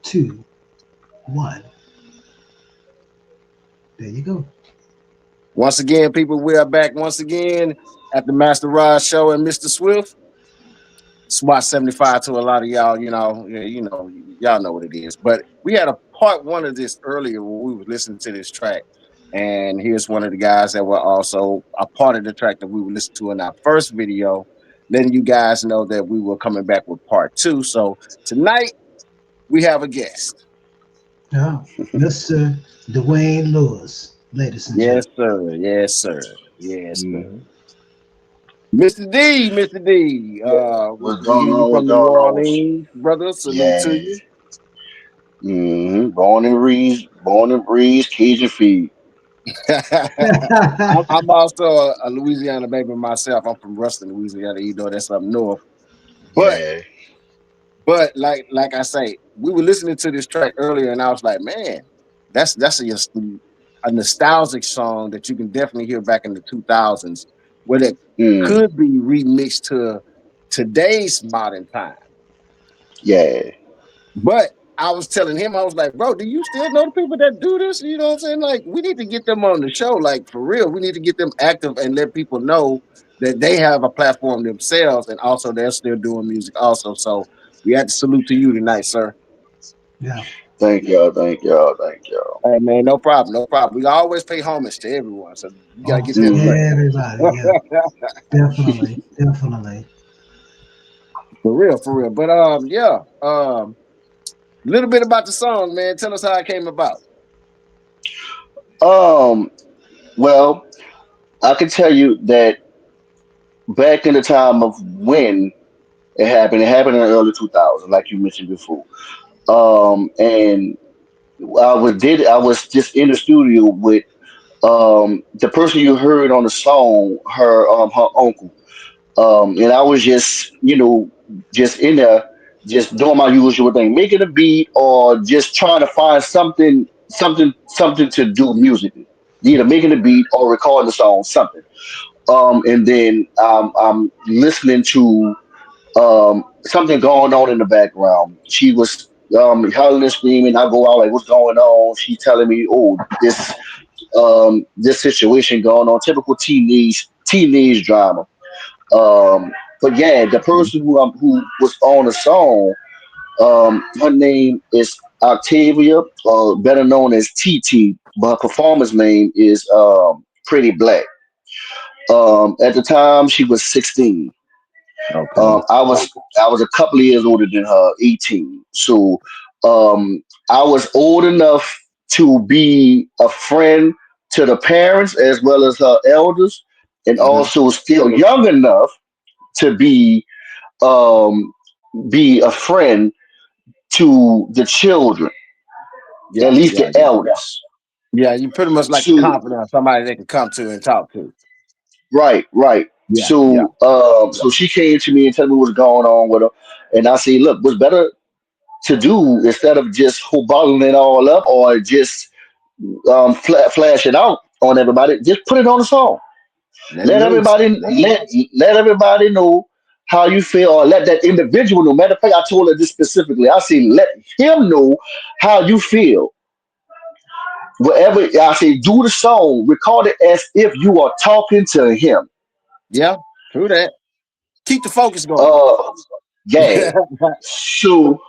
two, one. There you go. Once again, people, we are back once again at the Masterrod show and Mr. Swift. SWAT 75 to a lot of y'all, y'all know what it is. But we had a part one of this earlier when we were listening to this track. And here's one of the guys that were also a part of the track that we were listening to in our first video, letting you guys know that we were coming back with part two. So tonight we have a guest. Yeah, Mr. Dwayne Lewis, ladies and Yes, gentlemen. sir. Yes, sir. Yes, sir. Mhm. Mr. D, Mr. D. What's We going hear you on? What's from New going on? Orleans, brother. Salute to Yeah. you. Born and raised Cajun feed. I'm also a Louisiana baby myself. I'm from Ruston, Louisiana. You know that's up north. But Yeah. but like I say, we were listening to this track earlier, and I was like, man, that's a nostalgic song that you can definitely hear back in the 2000s, where it Mm. could be remixed to today's modern time. Yeah. But I was telling him, I was like, bro, do you still know the people that do this? You know what I'm saying? Like, we need to get them on the show. Like, for real, we need to get them active and let people know that they have a platform themselves and also they're still doing music also. So we had to salute to you tonight, sir. Yeah, Thank y'all. Thank y'all. Thank y'all. Hey, man, no problem. No problem. We always pay homage to everyone. So you got to get almost that straight. Mm-hmm. everybody. Yeah, definitely, definitely. For real, for real. But, yeah, a little bit about the song, man. Tell us how it came about. Um. Well, I can tell you that back in the time of when it happened in the early 2000s, like you mentioned before. And I was just in the studio with the person you heard on the song, her uncle. And I was just, just in there, just doing my usual thing, making a beat or just trying to find something to do musically, either making a beat or recording the song, something. And then I'm listening to something going on in the background. She was hollering and screaming. I go out like, "What's going on?" She's telling me, "Oh, this situation going on, typical teenage drama." But yeah, the person who was on the song, her name is Octavia, better known as TT, but her performance name is Pretty Black. At the time, she was 16. Okay. I was a couple of years older than her, 18. So um, I was old enough to be a friend to the parents as well as her elders, and Hmm. also still young enough to um, be a friend to the children, at Yeah, least yeah, the yeah. elders. Yeah, you pretty much like a So confidant, somebody they can come to and talk to. right, right. Yeah, yeah, So she came to me and told me what's going on with her, and I said, look, what's better to do instead of just bottling it all up or just flash it out on everybody, just put it on the song. let it Let loose. everybody let everybody know how you feel, or let that individual know. Matter of fact, I told her this specifically. I say, let him know how you feel. Whatever I say, do the song, record it as if you are talking to him. Yeah, true that. Keep the focus going. Uh, yeah. So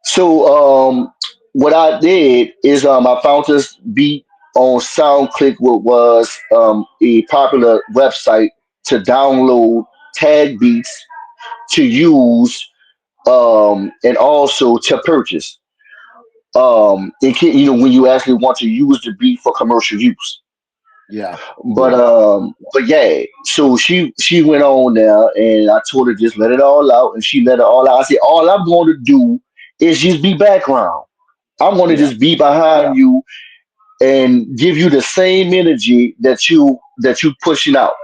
So what I did is I found this beat on SoundClick, what was a popular website to download tag beats to use and also to purchase. When you actually want to use the beat for commercial use. Yeah, But yeah, yeah, so she went on there and I told her just let it all out and she let it all out. I said all I'm going to do is just be background. I'm going to yeah, just be behind you and give you the same energy that you pushing out.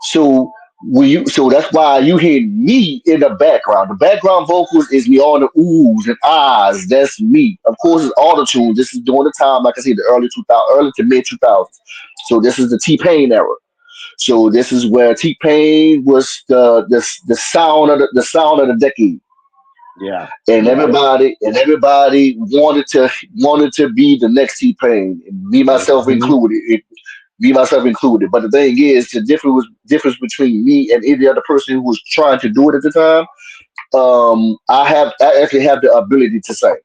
So so that's why you hear me in the background. The background vocals is me all the oohs and ahs. That's me. Of course, it's auto tune. This is during the time, like I said, the early to mid 2000s. So this is the T Pain era. So this is where T Pain was the sound of the decade. Yeah. and Yeah. everybody wanted to be the next T-Pain, me myself Mhm. included. Me myself included. But the thing is, the difference between me and any other person who was trying to do it at the time. I actually have the ability to sing.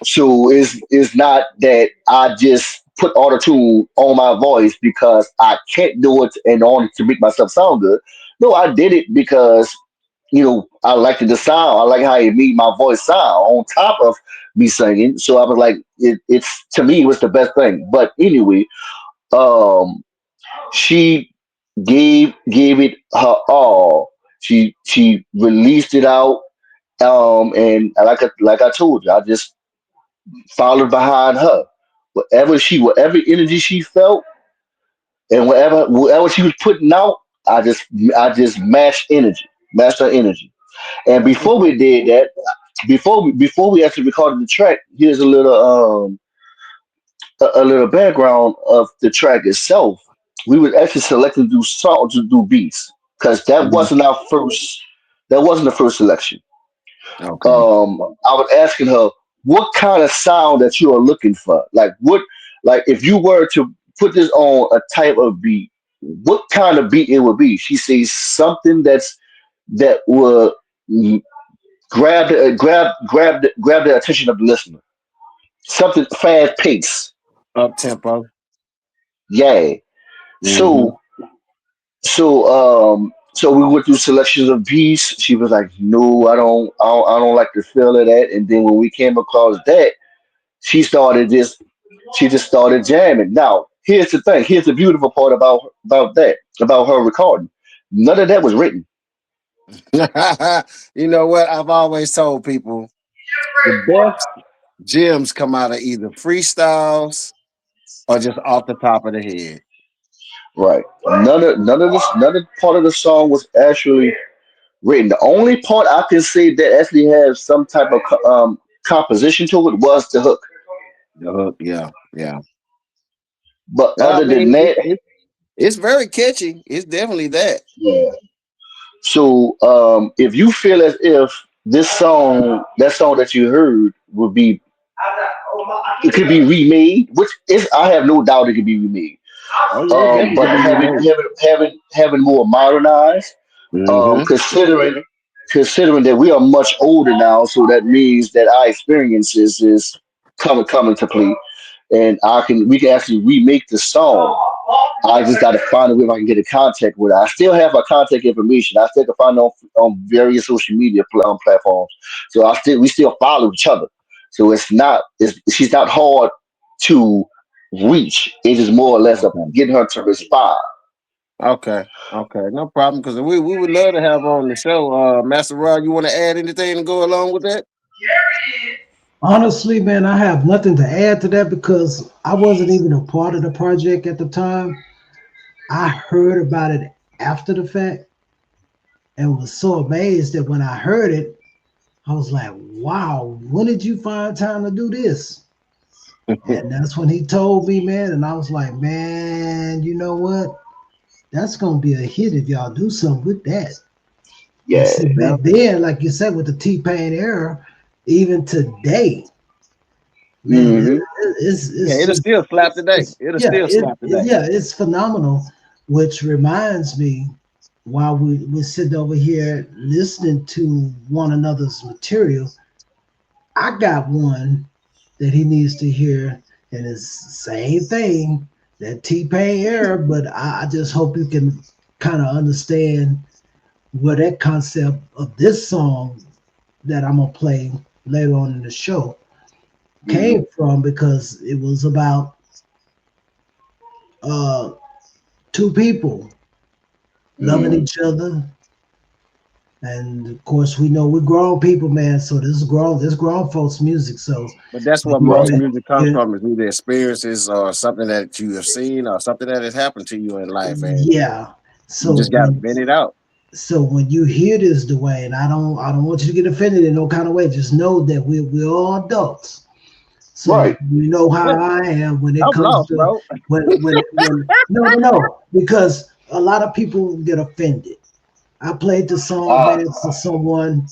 So it's not that I just put auto tune on my voice because I can't do it in order to make myself sound good. No, I did it because I liked the sound. I like how it made my voice sound on top of me singing. So I was like, it's to me it was the best thing. But anyway, um, she gave it her all. She released it out. And like I told you, I just followed behind her. Whatever energy she felt, and whatever she was putting out, I just matched her energy. And That's what's before up. we did that, before we actually recorded the track, here's a little background of the track itself. We were actually selecting to do songs to do beats because Mhm. that wasn't the first selection. Okay. I was asking her what kind of sound that you are looking for. Like if you were to put this on a type of beat, what kind of beat it would be. She says something that will mm, grab the attention of the listener. Something fast paced. Up tempo. Yeah. Hmm. So so we went through selections of beats. She was like, "No, I don't like the feel of that." And then when we came across that, she started just she just started jamming. Now, here's the thing. Here's the beautiful part about her recording. None of that was written. You know what? I've always told people the best gems come out of either freestyles or just off the top of the head. Right. None of part of the song was actually written. The only part I can say that actually has some type of composition to it was the hook. The hook, yeah, yeah. But I other than mean, that, it's very catchy. It's definitely that. yeah. So if you feel as if that song that you heard, would be it could be remade, which is I have no doubt it could be remade. Oh yeah, it definitely But can be remade. having more modernized, Hmm. considering that we are much older now, so that means that our experiences is coming to play, and we can actually remake the song. I just got to find a way if I can get in contact with her. I still have her contact information. I still can find her on various social media platforms. So we still follow each other. So she's not hard to reach. It is more or less of Okay. getting her to respond. Okay. Okay. No problem. Because we would love to have her on the show. Master Rod, you want to add anything to go along with that? Honestly, man, I have nothing to add to that because I wasn't even a part of the project at the time. I heard about it after the fact and was so amazed that when I heard it, I was like, wow, when did you find time to do this? And that's when he told me, man, and I was like, man, you know what? That's gonna be a hit if y'all do something with that. And Yeah. see, Yeah. back then, like you said, with the T Pain era, even today, man, Hmm. Yeah, it's it'll just still slap today. It'll yeah, still slap today. yeah, it's phenomenal. Which reminds me, while we're sitting over here listening to one another's material, I got one that he needs to hear, and it's the same thing that T Pain era, but I just hope you can kind of understand where that concept of this song that I'm gonna play later on in the show Hmm. came from because it was about uh two people loving Hmm. each other. And of course, we know we're grown people, man. So this grown folks music. So But that's when where you most Right. music comes yeah, from is either experiences or something that you have seen or something that has happened to you in life, and yeah. you So just got to when vent it out. when you hear this, Dwayne, I don't want you to get offended in no kind of way. Just know that we're all adults. So Right. you know how I am when it I'm comes lost, to bro. when no, because a lot of people get offended. I played the song, Uh, man, for someone.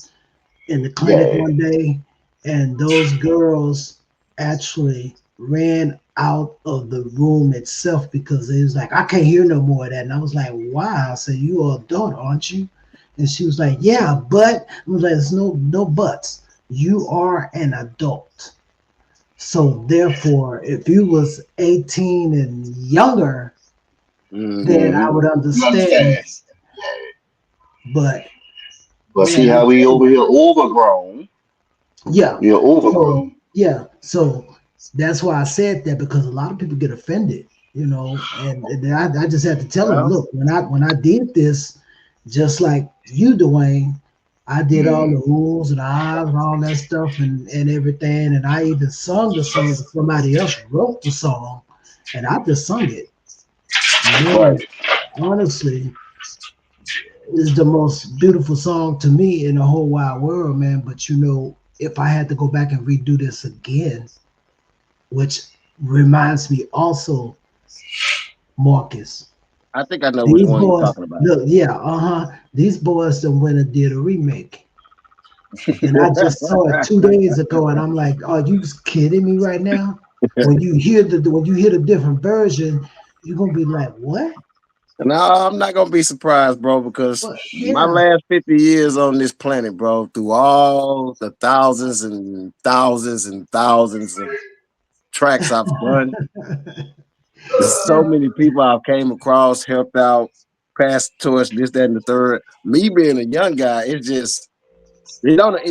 in the clinic Yeah. one day, and those girls actually ran out of the room itself because it was like, I can't hear no more of that. And I was like, why? I said, you are adult, aren't you? And she was like, yeah, but I was like, there's no buts. You are an adult. So therefore, if you was 18 and younger, then Mm-hmm. I Hmm. would You understand. understand? Yeah. But But see man, how we over here overgrown. yeah. You're So overgrown. yeah. So that's why I said that because a lot of people get offended, and then I just had to tell them, Well, look, when I did this, just like you, Dwayne, I did all the Mm. rules and the eyes and all that stuff and everything, and I even sung the song. But somebody else wrote the song, and I just sung it. Man, Right. honestly, it's the most beautiful song to me in the whole wide world, man. But if I had to go back and redo this again, which reminds me also, Marcus, I think I know which these one you're boys, talking about. look, yeah, these boys done went and did a remake. And I just saw it 2 days ago, and I'm like, are you kidding me right now? When you hear the different version, you're gonna be like, what? No, I'm not gonna be surprised, bro, because What? my Yeah, last 50 years on this planet, bro, through all the thousands and thousands and thousands of tracks I've done, there's so many people I've came across, helped out, passed torch, this, that, and the third. Me being a young guy, it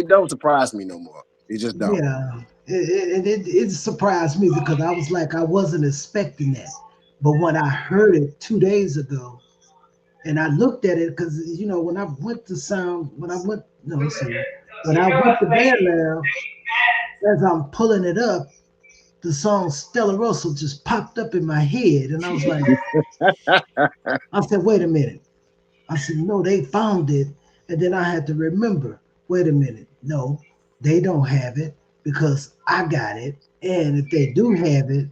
don't surprise me no more. It just don't. yeah. It surprised me because I was like, I wasn't expecting that. But when I heard it 2 days ago, and I looked at it because when I went to sound, when I went, no, I'm sorry, when I went to Band Lab, as I'm pulling it up, the song Stella Rosa just popped up in my head, and I was like, I said, wait a minute. I said, no, they found it. And then I had to remember, wait a minute. No, they don't have it because I got it. And if they do have it,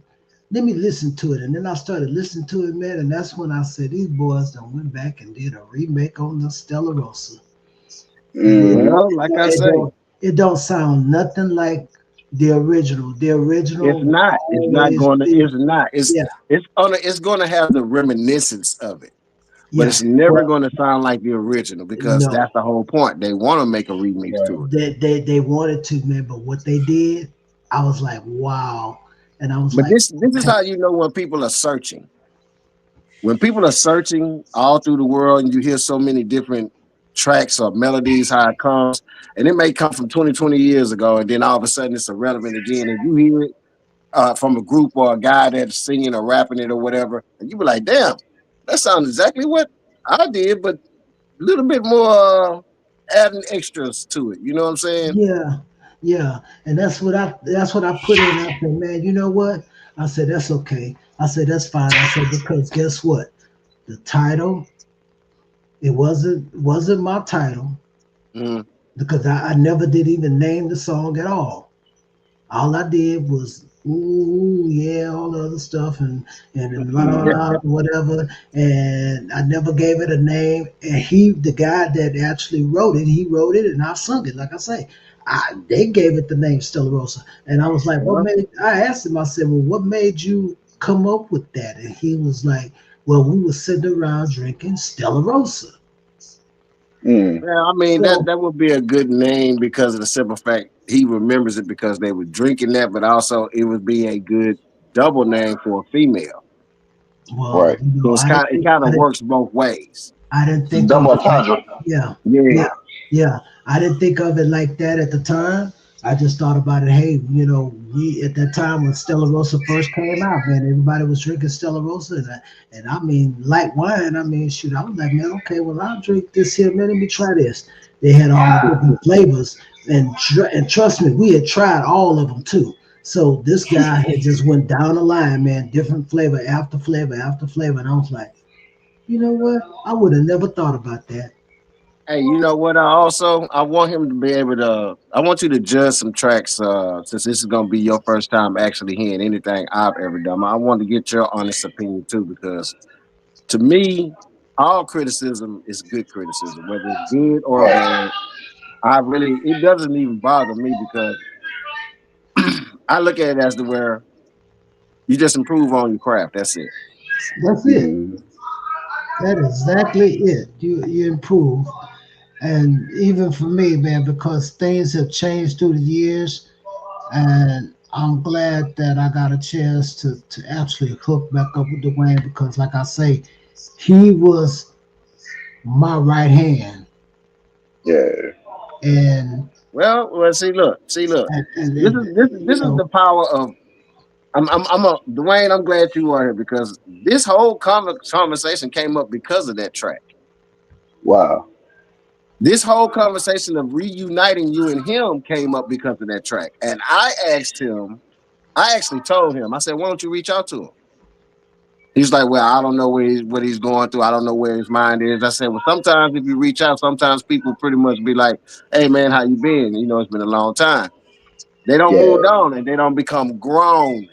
let me listen to it. And then I started listening to it, man. And that's when I said, these boys done went back and did a remake on the Stella Rosa. And Hmm. Well, like I say, it don't sound nothing like the original. The it's original will not. It's not always going to. be, It's not. yeah, It's gonna have the reminiscence of it, but yeah. it's never But going to sound like the original because no, that's the whole point. They want to make a remix Right. to it. they wanted to, man, but what they did, I was like, wow. And I was But like, this is okay, how you know when people are searching. When people are searching all through the world, and you hear so many different tracks or melodies, how it comes, and it may come from 20 years ago, and then all of a sudden it's irrelevant again, and you hear it from a group or a guy that's singing or rapping it or whatever, and you be like, damn, that sounds exactly what I did, but a little bit more adding extras to it. You know what I'm saying? yeah, yeah. And that's what I put in. I said, man, you know what? I said, that's okay. I said, that's fine. I said, because guess what? The title, it wasn't my title Mm-hmm. because I never did even name the song at all. All I did was ooh yeah, all the other stuff and blah, blah, Hmm. blah, whatever. And I never gave it a name. And the guy that actually wrote it, he wrote it and I sung it. Like I say, they gave it the name Stella Rosa. And I was like, Well, I asked him, I said, well, what made you come up with that? And he was like, well, we were sitting around drinking Stella Rosa. Mm. yeah, I mean that So, that would be a good name because of the simple fact he remembers it because they were drinking that, but also it would be a good double name for a female. well, Right. So it's I didn't it think, kind I of didn't, works both ways. I didn't It's think of double it like, entendre. yeah, yeah, Yeah. yeah. I didn't think of it like that at the time. I just thought about it. Hey, we at that time when Stella Rosa first came out, man, everybody was drinking Stella Rosa, and I mean light wine. I mean, shoot, I was like, man, okay, well, I'll drink this here, man. Let me try this. They had all the different flavors, and trust me, we had tried all of them too. So this guy had just went down the line, man, different flavor after flavor after flavor, and I was like, you know what? I would have never thought about that. Hey, you know what? I want him to be able to. I want you to judge some tracks. Since this is gonna be your first time actually hearing anything I've ever done, I want to get your honest opinion too, because to me, all criticism is good criticism, whether it's good or Right. bad. I really it doesn't even bother me because I look at it as to where you just improve on your craft. That's it. That's it. Mm, That is exactly it. You improve. And even for me, man, because things have changed through the years, and I'm glad that I got a chance to actually hook back up with Dwayne because, like I say, he was my right hand, yeah. and Well, see, look. This is this is you this is know, the power of. I'm a Dwayne. I'm glad you are here because this whole conversation came up because of that track. Wow. This whole conversation of reuniting you and him came up because of that track. And I asked him, I actually told him, I said, why don't you reach out to him? He's like, well, I don't know what he's going through. I don't know where his mind is. I said, well, sometimes if you reach out, sometimes people pretty much be like, hey, man, how you been? You know, it's been a long time. They don't move Yeah. on and they don't become grown.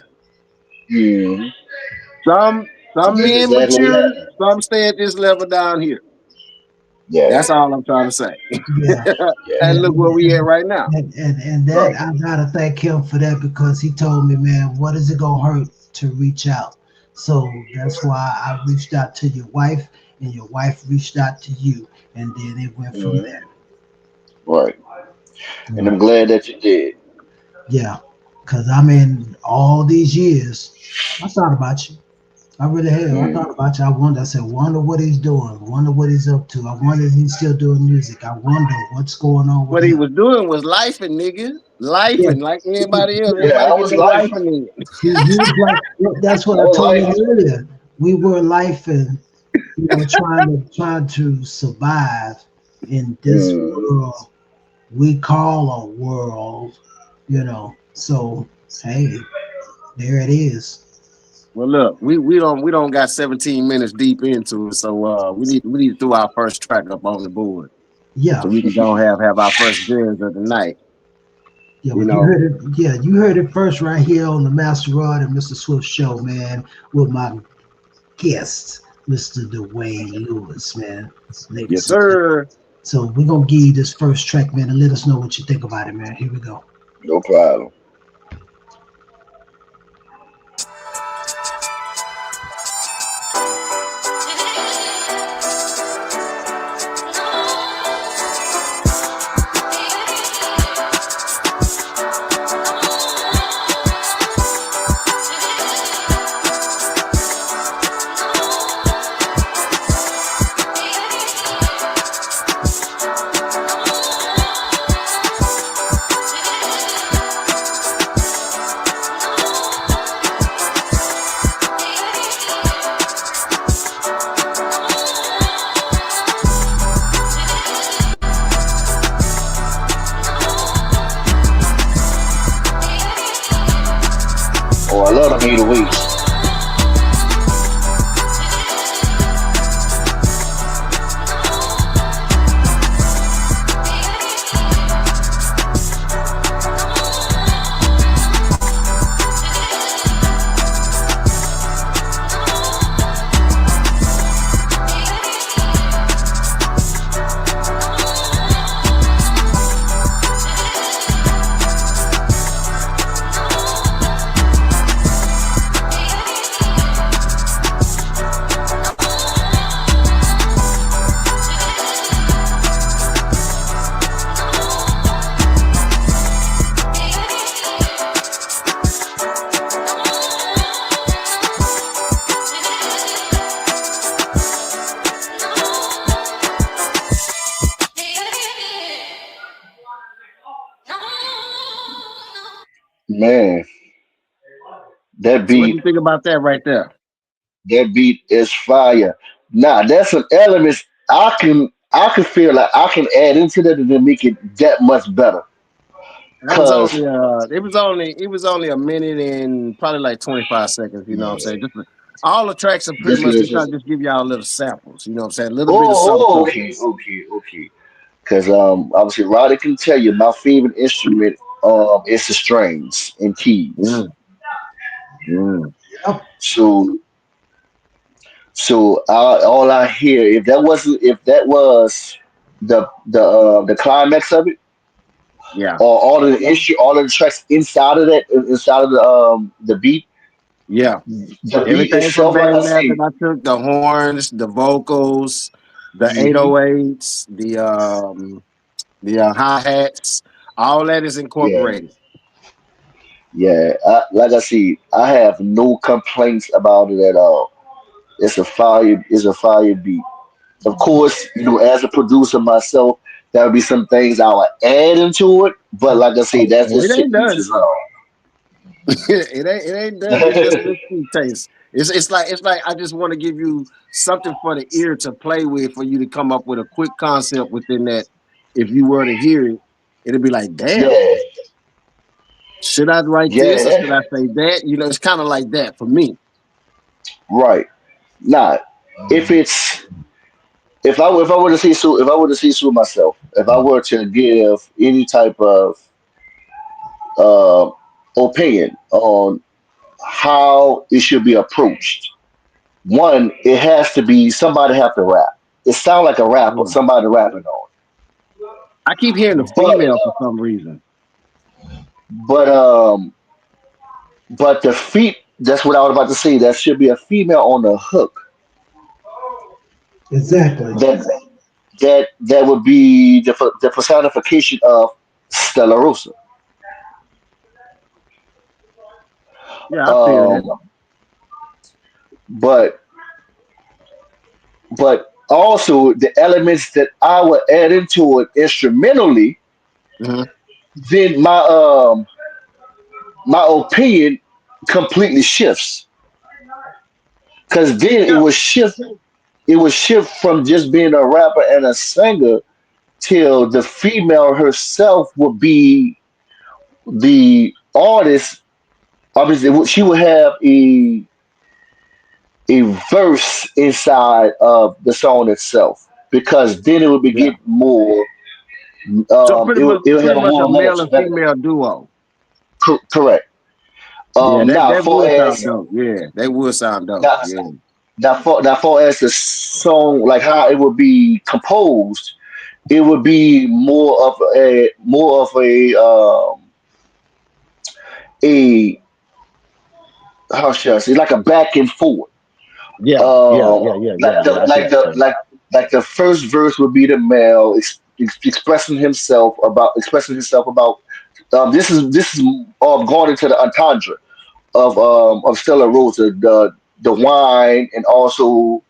Mm. Some That's men exactly what mature, happened. some stay at this level down here. Yeah. That's all I'm trying to say. yeah, Yeah. And and look where we at right now. and that Right. I gotta thank him for that because he told me, man, what is it gonna hurt to reach out? So that's why I reached out to your wife, and your wife reached out to you, and then it went from Mm. there. Right. You And I'm know, glad that you did. yeah, because I mean, all these years, I thought about you. I really have. I thought Mm. about you. I wonder. I said, wonder what he's doing. Wonder what he's up to. I wonder if he's still doing music. I wonder what's going on with What he him. was doing was lifing, nigga. Yeah. Lifing like everybody else. Yeah, Everybody I get was their life. lifing in. He was like, yeah, that's what I I was told him life. earlier. We were life and trying to survive in this Mm. world we call a world. So hey, there it is. Well, look, we don't got 17 minutes deep into it, so we need to throw our first track up on the board so Yeah, we can go have our first beers of the night. yeah. You Well, you know, heard it. Yeah, you heard it first right here on the Masterrod and Mr. Swift show, man, with my guest, Mr. Dwayne Lewis, man, yes, ladies and gentlemen. sir. So we're gonna give you this first track, man, and let us know what you think about it, man. Here we go. No problem. Oh, I love them 808s. Man, that So what do beat, you think about that right there? that beat is fire. Now, that's some elements I can feel like I can add into that to make it that much better. That was Cause only it was only a minute and probably like 25 seconds. You know what I'm saying? yeah, All the tracks are pretty just much just trying listen. to just give y'all little samples. You know what I'm saying? A little bit of something, Oh, something. okay, okay, okay. Because obviously Roddy can tell you my favorite instrument is the strings and keys. Mm, mm. Yep. So all I hear if that was the climax of it, Yeah, or all of the issue, all of the tracks inside of that, inside of the beat. yeah. The beat Everything from itself, like I band lab say, that I took, the horns, the vocals, the hmm 808s, the hi-hats, all that is yeah, incorporated. yeah. Like I see, I have no complaints about it at all. It's a fire beat. Of course, as a producer myself, there would be some things I would add into it. But like I say, Oh, that's oh, it just to ain't each done. his own. It ain't done. It's just what you taste. It's like I just want to give you something for the ear to play with for you to come up with a quick concept within that. If you were to hear it, it'd be like, damn, Yeah, should I write yeah, this or should I say that? It's kind of like that for me. right. Nah, if it's if I were to see Sue, if I were to see Sue myself, if I were to give any type of uh, opinion on how it should be approached, one, it has to be somebody have to rap. It sounds like a rapper, Yeah. somebody rapping on I keep hearing the it. But female for some reason. but um but the feet. That's what I was about to say. That should be a female on the hook. Exactly. That that would be the personification of Stella Rosa. Yeah, I feel that. Um, but also the elements that I would add into it instrumentally, Hmm. then my opinion completely shifts. Cause then Yeah. it would shift from just being a rapper and a singer till the female herself would be the artist. Obviously, she would have a verse inside of the song itself, because then it would be Yeah. get more. So pretty much, It would have pretty a much a more male and female duo. correct. Yeah, that Now that for would sound as dope. Yeah, that would sound dope. now, Yeah. now for as the song, like how it would be composed, it would be more of a how should I say, like a back and forth. Yeah, yeah, Um, yeah, yeah, like yeah, the yeah. I see like what the you're saying. like the first verse would be the male expressing himself about this is going into the entendre of Stella Rosa, the wine, and also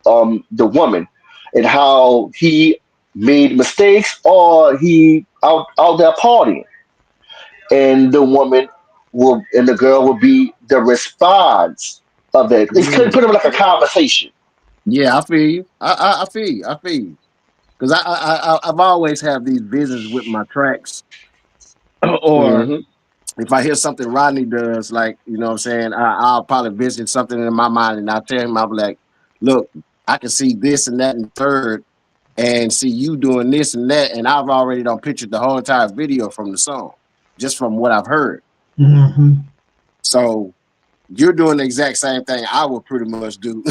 the woman, and how he made mistakes or he out there partying, and the girl will be the response of that. It's kind of Mm. put him like a conversation. Yeah, I feel you. I feel you. I feel you. Because I've always have these visions with my tracks, or Hmm if I hear something Rodney does, like what I'm saying, I'll probably visit something in my mind, and I'll tell him, I'll be like, "Look, I can see this and that and third, and see you doing this and that, and I've already done pictured the whole entire video from the song, just from what I've heard. Hmm. So you're doing the exact same thing I would pretty much do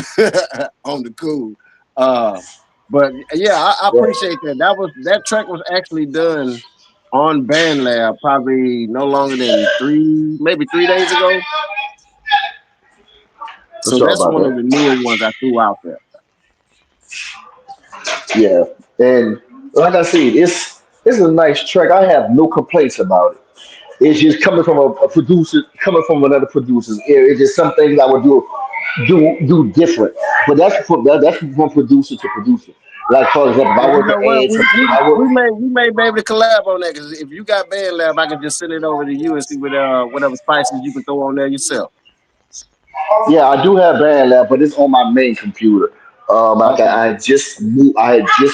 on the cool. Uh, but yeah, I appreciate that. That track was actually done on BandLab probably no longer than maybe 3 days ago. For So sure that's about one of that. the newer ones I threw out there. Yeah, and like I said, it's a nice track. I have no complaints about it. It's just coming from a producer, coming from another producer's ear. It's just some things I would do different. But that's from producer to producer. Like for example, if I Well, you were to know what? add We something, we if I were, we may be able to collab on that because if you got BandLab, I can just send it over to you and see whatever spices you can throw on there yourself. yeah, I do have BandLab, but it's on my main computer. Like Okay. I had just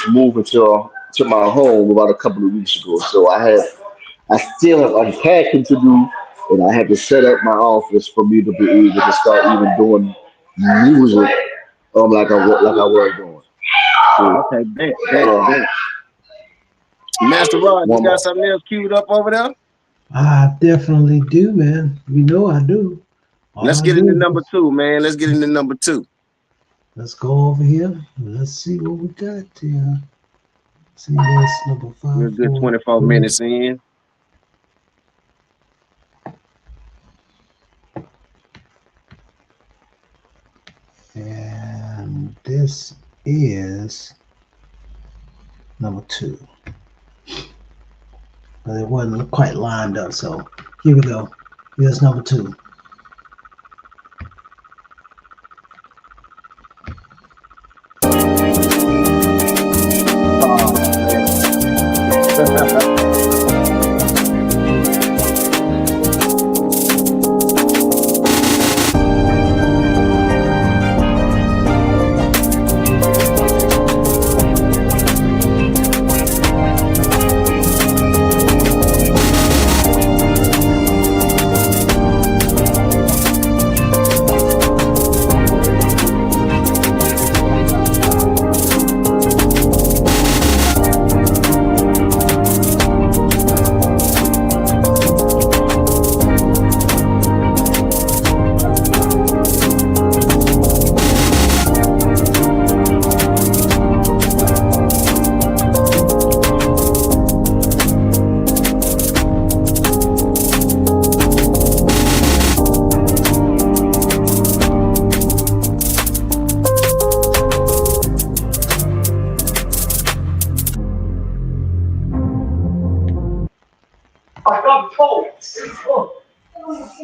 moved to my home about a couple of weeks ago, so I still have unpacking to do, and I had to set up my office for me to be able to start even doing music, like I was doing. So, Okay. Bet. uh, Master Rod, you one got more. something else queued up over there? I definitely do, man. You know I do. All Let's I get into do number is two, man. Let's get into number two. let's go over here. Let's see what we got here. See this number We're a good 24 543. minutes in. And this is number 2. But it wasn't quite lined up, so here we go. Here's number 2. Oh man.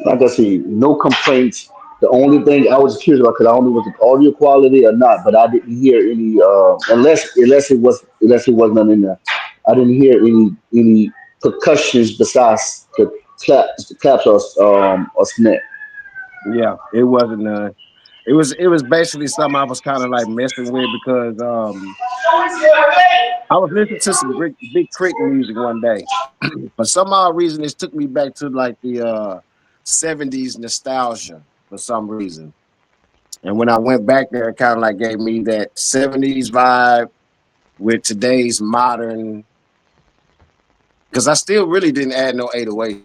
Like I see, no complaints. The only thing I was curious about, because I don't know was the audio quality or not, but I didn't hear any unless it was none in there. I didn't hear any percussions besides the claps or snare. Yeah, it wasn't none. It was basically something I was kind of like messing with because I was listening to some big Crit music one day. For some odd reason, it took me back to like the 70s nostalgia for some reason. And when I went back there, it kind of like gave me that 70s vibe with today's modern. Because I still really didn't add no 808s to it.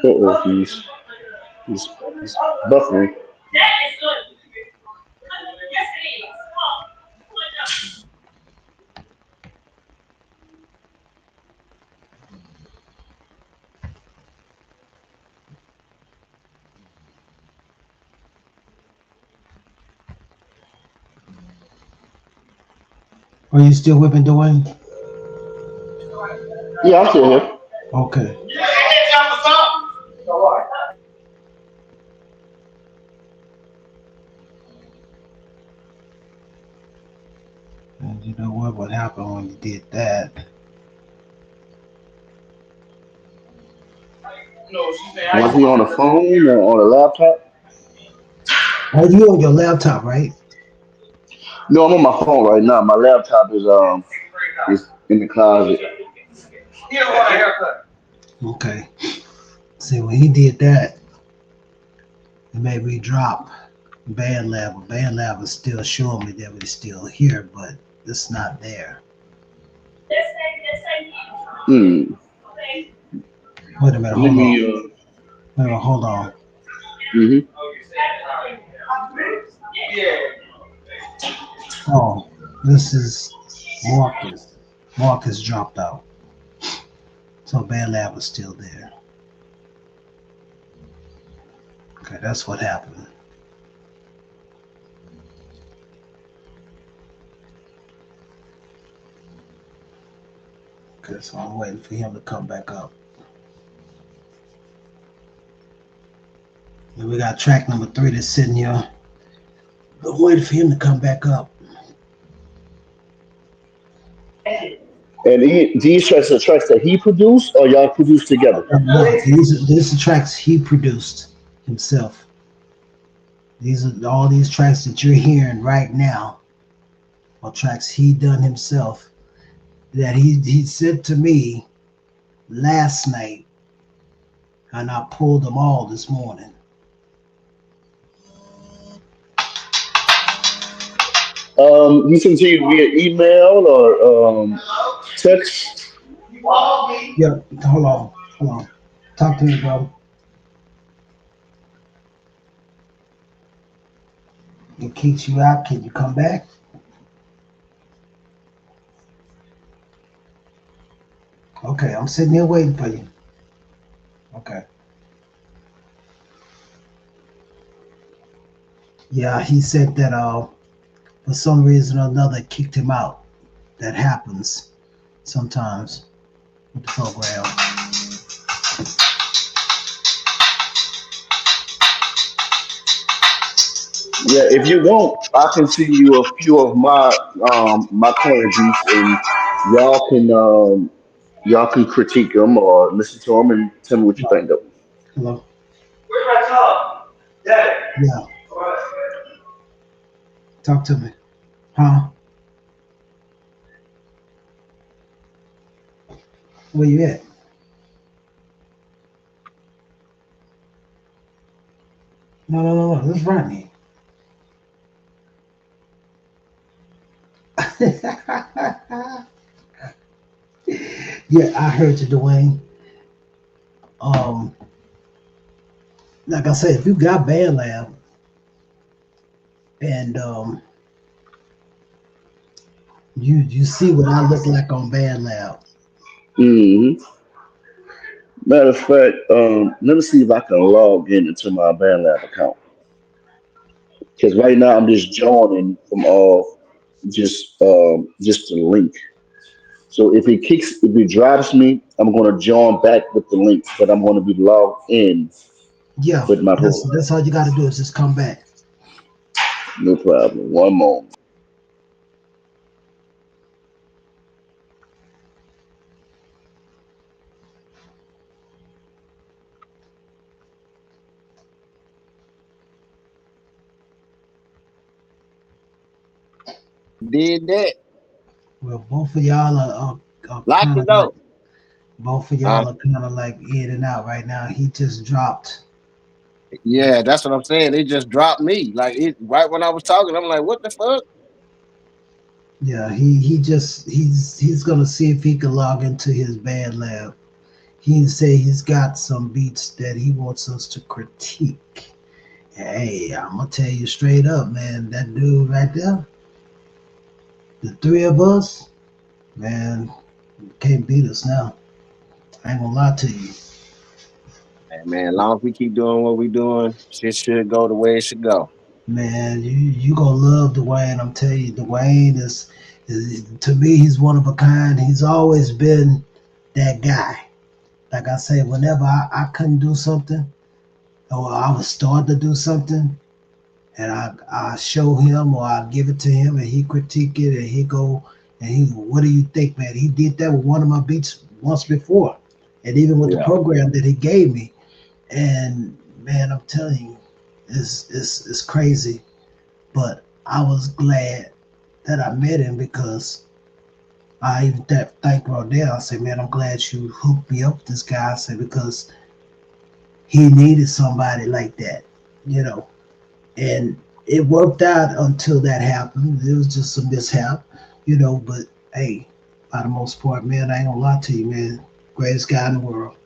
Uh-oh, he's buffering. Are you still whipping, Dwayne? Yeah, I'm still here. Okay. And you know what would happen when you did that? Was he on the phone or on a laptop? Are you on your laptop, right? No, I'm on my phone right now. My laptop is in the closet. Okay. See, when he did that, it made me drop band level. Band level is still showing me that we're still here, but it's not there. Hmm. Wait a minute, Let hold on. me. Wait a minute, hold on. Mhm. Oh, this is Marcus. Marcus dropped out. So band level is still there. Okay, that's what happened. Okay, so I'm waiting for him to come back up. And we got track number 3 that's sitting here. I'm waiting for him to come back up. And these tracks are tracks that he produced or y'all produced together. No, these are tracks he produced himself. These are all these tracks that you're hearing right now are tracks he done himself that he said to me last night, and I pulled them all this morning. He sent to you via email or text. Yeah, hold on. Talk to me, bro. It kicks you out. Can you come back? Okay, I'm sitting here waiting for you. Okay. Yeah, he said that for some reason or another kicked him out. That happens sometimes with the program. Yeah, if you want, I can send you a few of my current beats, and y'all can um y'all can critique them or listen to them and tell me what you think of them. Hello. Yeah, talk to me. Huh? Where you at? No, no, no, no. This is Rodney. Yeah, I heard you, Dwayne. Um, like I said, if you got Band Lab and you see what I look like on Band Lab. hmm Matter of fact, let me see if I can log in into my BandLab account. Because right now I'm just joining from just the link. So if it drives me, I'm gonna join back with the link, but I'm gonna be logged in Yeah, with my that's program. all you got to do is just come back. No problem. One moment. Did that. Well, both of y'all are Lock kind it of like though. both of Uh, y'all are kind of like in and out right now. He just dropped. yeah, that's what I'm saying. They just dropped me. Like it right when I was talking, I'm like, what the fuck? Yeah, he's gonna see if he can log into his band lab. He say he's got some beats that he wants us to critique. Hey, I'm gonna tell you straight up, man. That dude right there, the three of us, man, can't beat us now. I ain't gonna lie to you, Hey, man, as long as we keep doing what we doing, shit should go the way it should go. man. You gonna love Dwayne. I'm telling you, Dwayne is to me, he's one of a kind. He's always been that guy. Like I say, whenever I couldn't do something or I was starting to do something, and I show him or I give it to him and he critique it and he go and he what do you think, man? He did that with one of my beats once before, and even with the Yeah, program that he gave me. And man, I'm telling you, it's crazy. But I was glad that I met him because I even thank Rodell. I said, man, I'm glad you hooked me up with this guy. I said because he needed somebody like that, you know. And it worked out until that happened. It was just a mishap, you know. But hey, by the most part, man, I ain't gonna lie to you, man. Greatest guy in the world.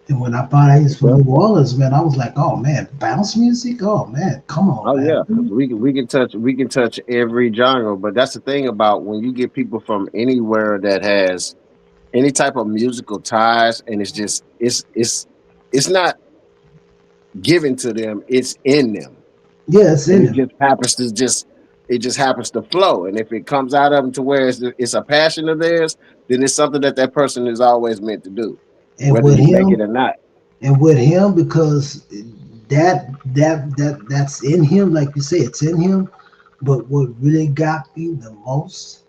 And when I found out he was for from sure. New Orleans, man, I was like, oh man, bounce music. Oh man, come on, Oh yeah, because man. we can touch every genre. But that's the thing about when you get people from anywhere that has any type of musical ties, and it's not given to them; it's in them, Yeah, it's and in him. it just happens to flow. And if it comes out of them to where it's a passion of theirs, then it's something that that person is always meant to do, And whether with you make it him, or not. because that's in him, like you say, it's in him. But what really got me the most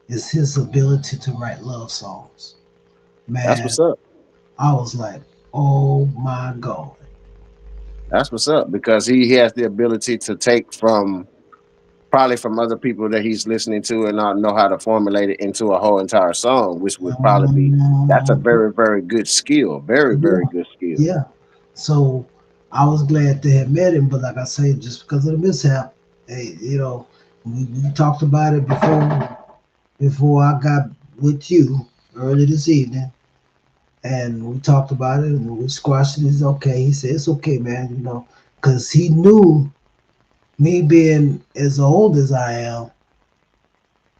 is his ability to write love songs. That's Man, what's up. I was like, oh my God. That's what's up because he has the ability to take from probably from other people that he's listening to and not know how to formulate it into a whole entire song, which would probably be that's a Um, very, very good skill. Very, very yeah, good skill. yeah. So I was glad to have met him, but like I say, just because of the mishap, hey, we talked about it before I got with you early this evening, and we talked about it and we squashed it. It's okay. He said it's okay, man. Because he knew me being as old as I am,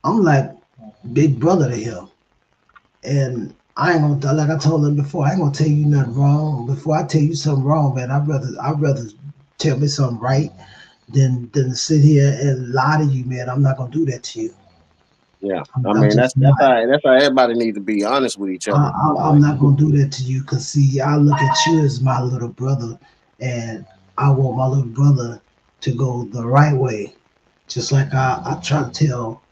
I'm like big brother to him. And I ain't gonna like I told him before. I ain't gonna tell you nothing wrong. Before I tell you something wrong, man, I'd rather tell me something right than to sit here and lie to you, man. I'm not gonna do that to you. Yeah. I I'm mean, just not. that's how everybody needs to be honest with each other. I'm Like, not gonna do that to you, cause see, I look at you as my little brother, and I want my little brother to go the right way, just like I try to tell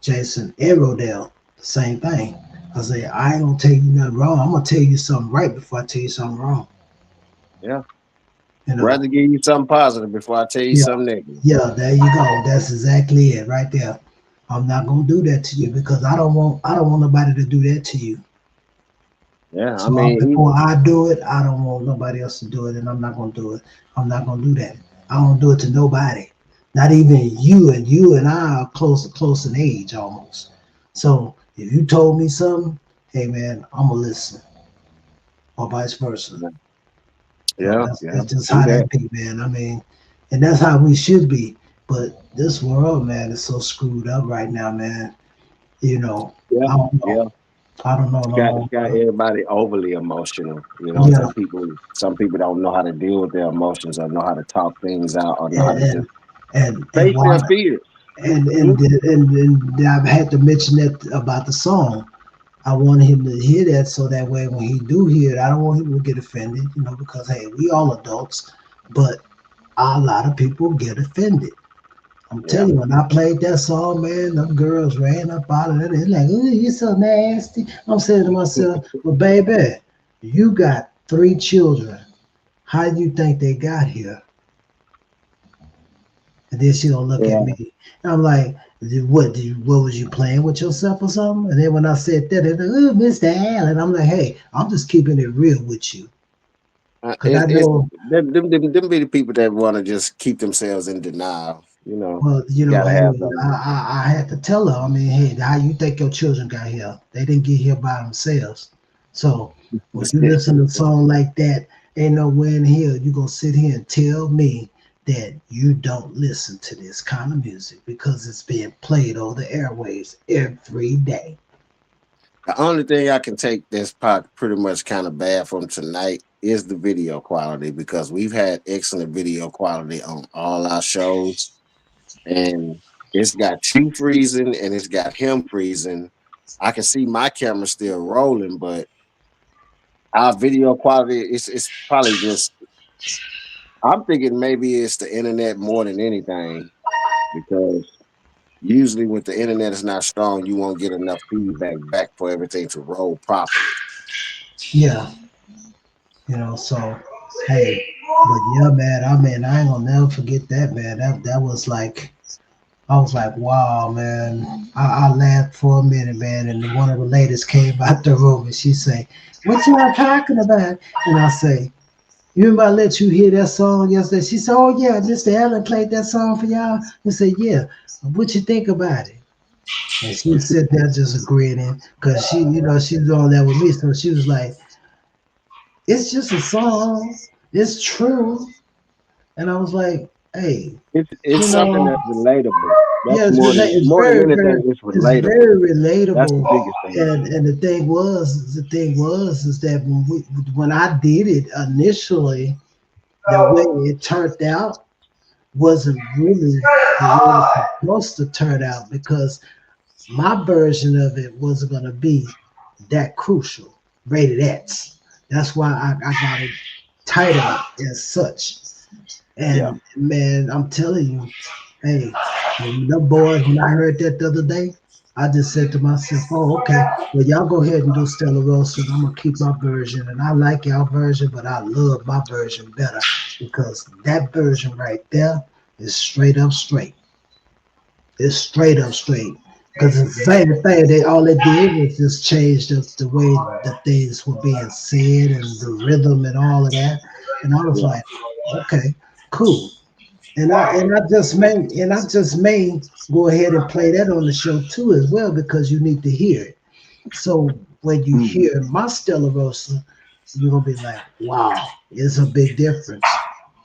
Jason and Rodell the same thing. I say I ain't gonna tell you nothing wrong. I'm gonna tell you something right before I tell you something wrong. yeah. You know, Rather give you something positive before I tell you yeah, something negative. yeah. There you go. That's exactly it, right there. I'm not gonna do that to you because I don't want nobody to do that to you. Yeah. I So mean, before I do it, I don't want nobody else to do it, and I'm not gonna do it. I'm not gonna do that. I don't do it to nobody, not even you. And you and I are close in age almost. So if you told me something, hey man, I'm gonna listen, or vice versa. You know, yeah, yeah. that's just Do how that. that be, man. I mean, and that's how we should be. But this world, man, is so screwed up right now, man. You know, Yeah, I don't know. yeah. I don't know no It's more. got everybody overly emotional. You know, Yeah, some people don't know how to deal with their emotions or know how to talk things out or know how to just and and face why? their fears. And Hmm? I've had to mention that about the song. I want him to hear that so that way when he do hear it, I don't want him to get offended, you know, because hey, we all adults, but a lot of people get offended. I'm Yeah. telling you, when I played that song, man, them girls ran up out of it. They're like, "Ooh, you so nasty." I'm saying to myself, "Well, baby, you got 3 children. How do you think they got here?" And then she gonna look at Yeah. me. And I'm like, what was you playing with yourself or something? And then when I said that, they're like, "Oh, Mr. Allen." I'm like, hey, I'm just keeping it real with you. Cause I It's know, them be the people that want to just keep themselves in denial. You know, well, you you know, gotta hey, have them. I had to tell her, I mean, hey, how you think your children got here? They didn't get here by themselves. So when you listen to a song like that, ain't nowhere in here you gonna sit here and tell me that you don't listen to this kind of music because it's being played on the airwaves every day. The only thing I can take that's pretty much kind of bad from tonight is the video quality because we've had excellent video quality on all our shows, and it's got you freezing and it's got him freezing. I can see my camera still rolling, but our video quality it's probably just. I'm thinking maybe it's the internet more than anything because usually when the internet is not strong, you won't get enough feedback back for everything to roll properly. Yeah, you know, so hey, but yeah, man, I mean, I ain't gonna never forget that, man. That was like I was like, wow, man. I laughed for a minute, man. And one of the ladies came out the room and she say, "What y'all talking about?" And I say, "You remember I let you hear that song yesterday?" She said, "Oh yeah, Mr. Allen played that song for y'all." I said, "Yeah. What you think about it?" And she sat there just agreeing because she, you know, she's on there with me. So she was like, "It's just a song. It's true." And I was like, "Hey, It's you something know." that's relatable. That's Yeah, it's more than very, anything. It's it's relatable. very That's the relatable. biggest thing. And the thing was, is that when I did it initially, the way it turned out wasn't really the way it's supposed to turn out because my version of it wasn't going to be that crucial, rated X. That's why I got it titled as such. Yeah. And man, I'm telling you, hey, the boys, when I heard that the other day, I just said to myself, oh, okay, well, y'all go ahead and do Stella Rosa, and I'm going to keep my version. And I like y'all version, but I love my version better because that version right there is straight up straight. It's straight up straight. Because it's the same thing. All they did was just change the way the things were being said and the rhythm and all of that. And I was Yeah. like, okay, cool. And I just may go ahead and play that on the show too as well because you need to hear it. So when you Mhm. hear my Stella Rosa, you're gonna be like, wow, it's a big difference.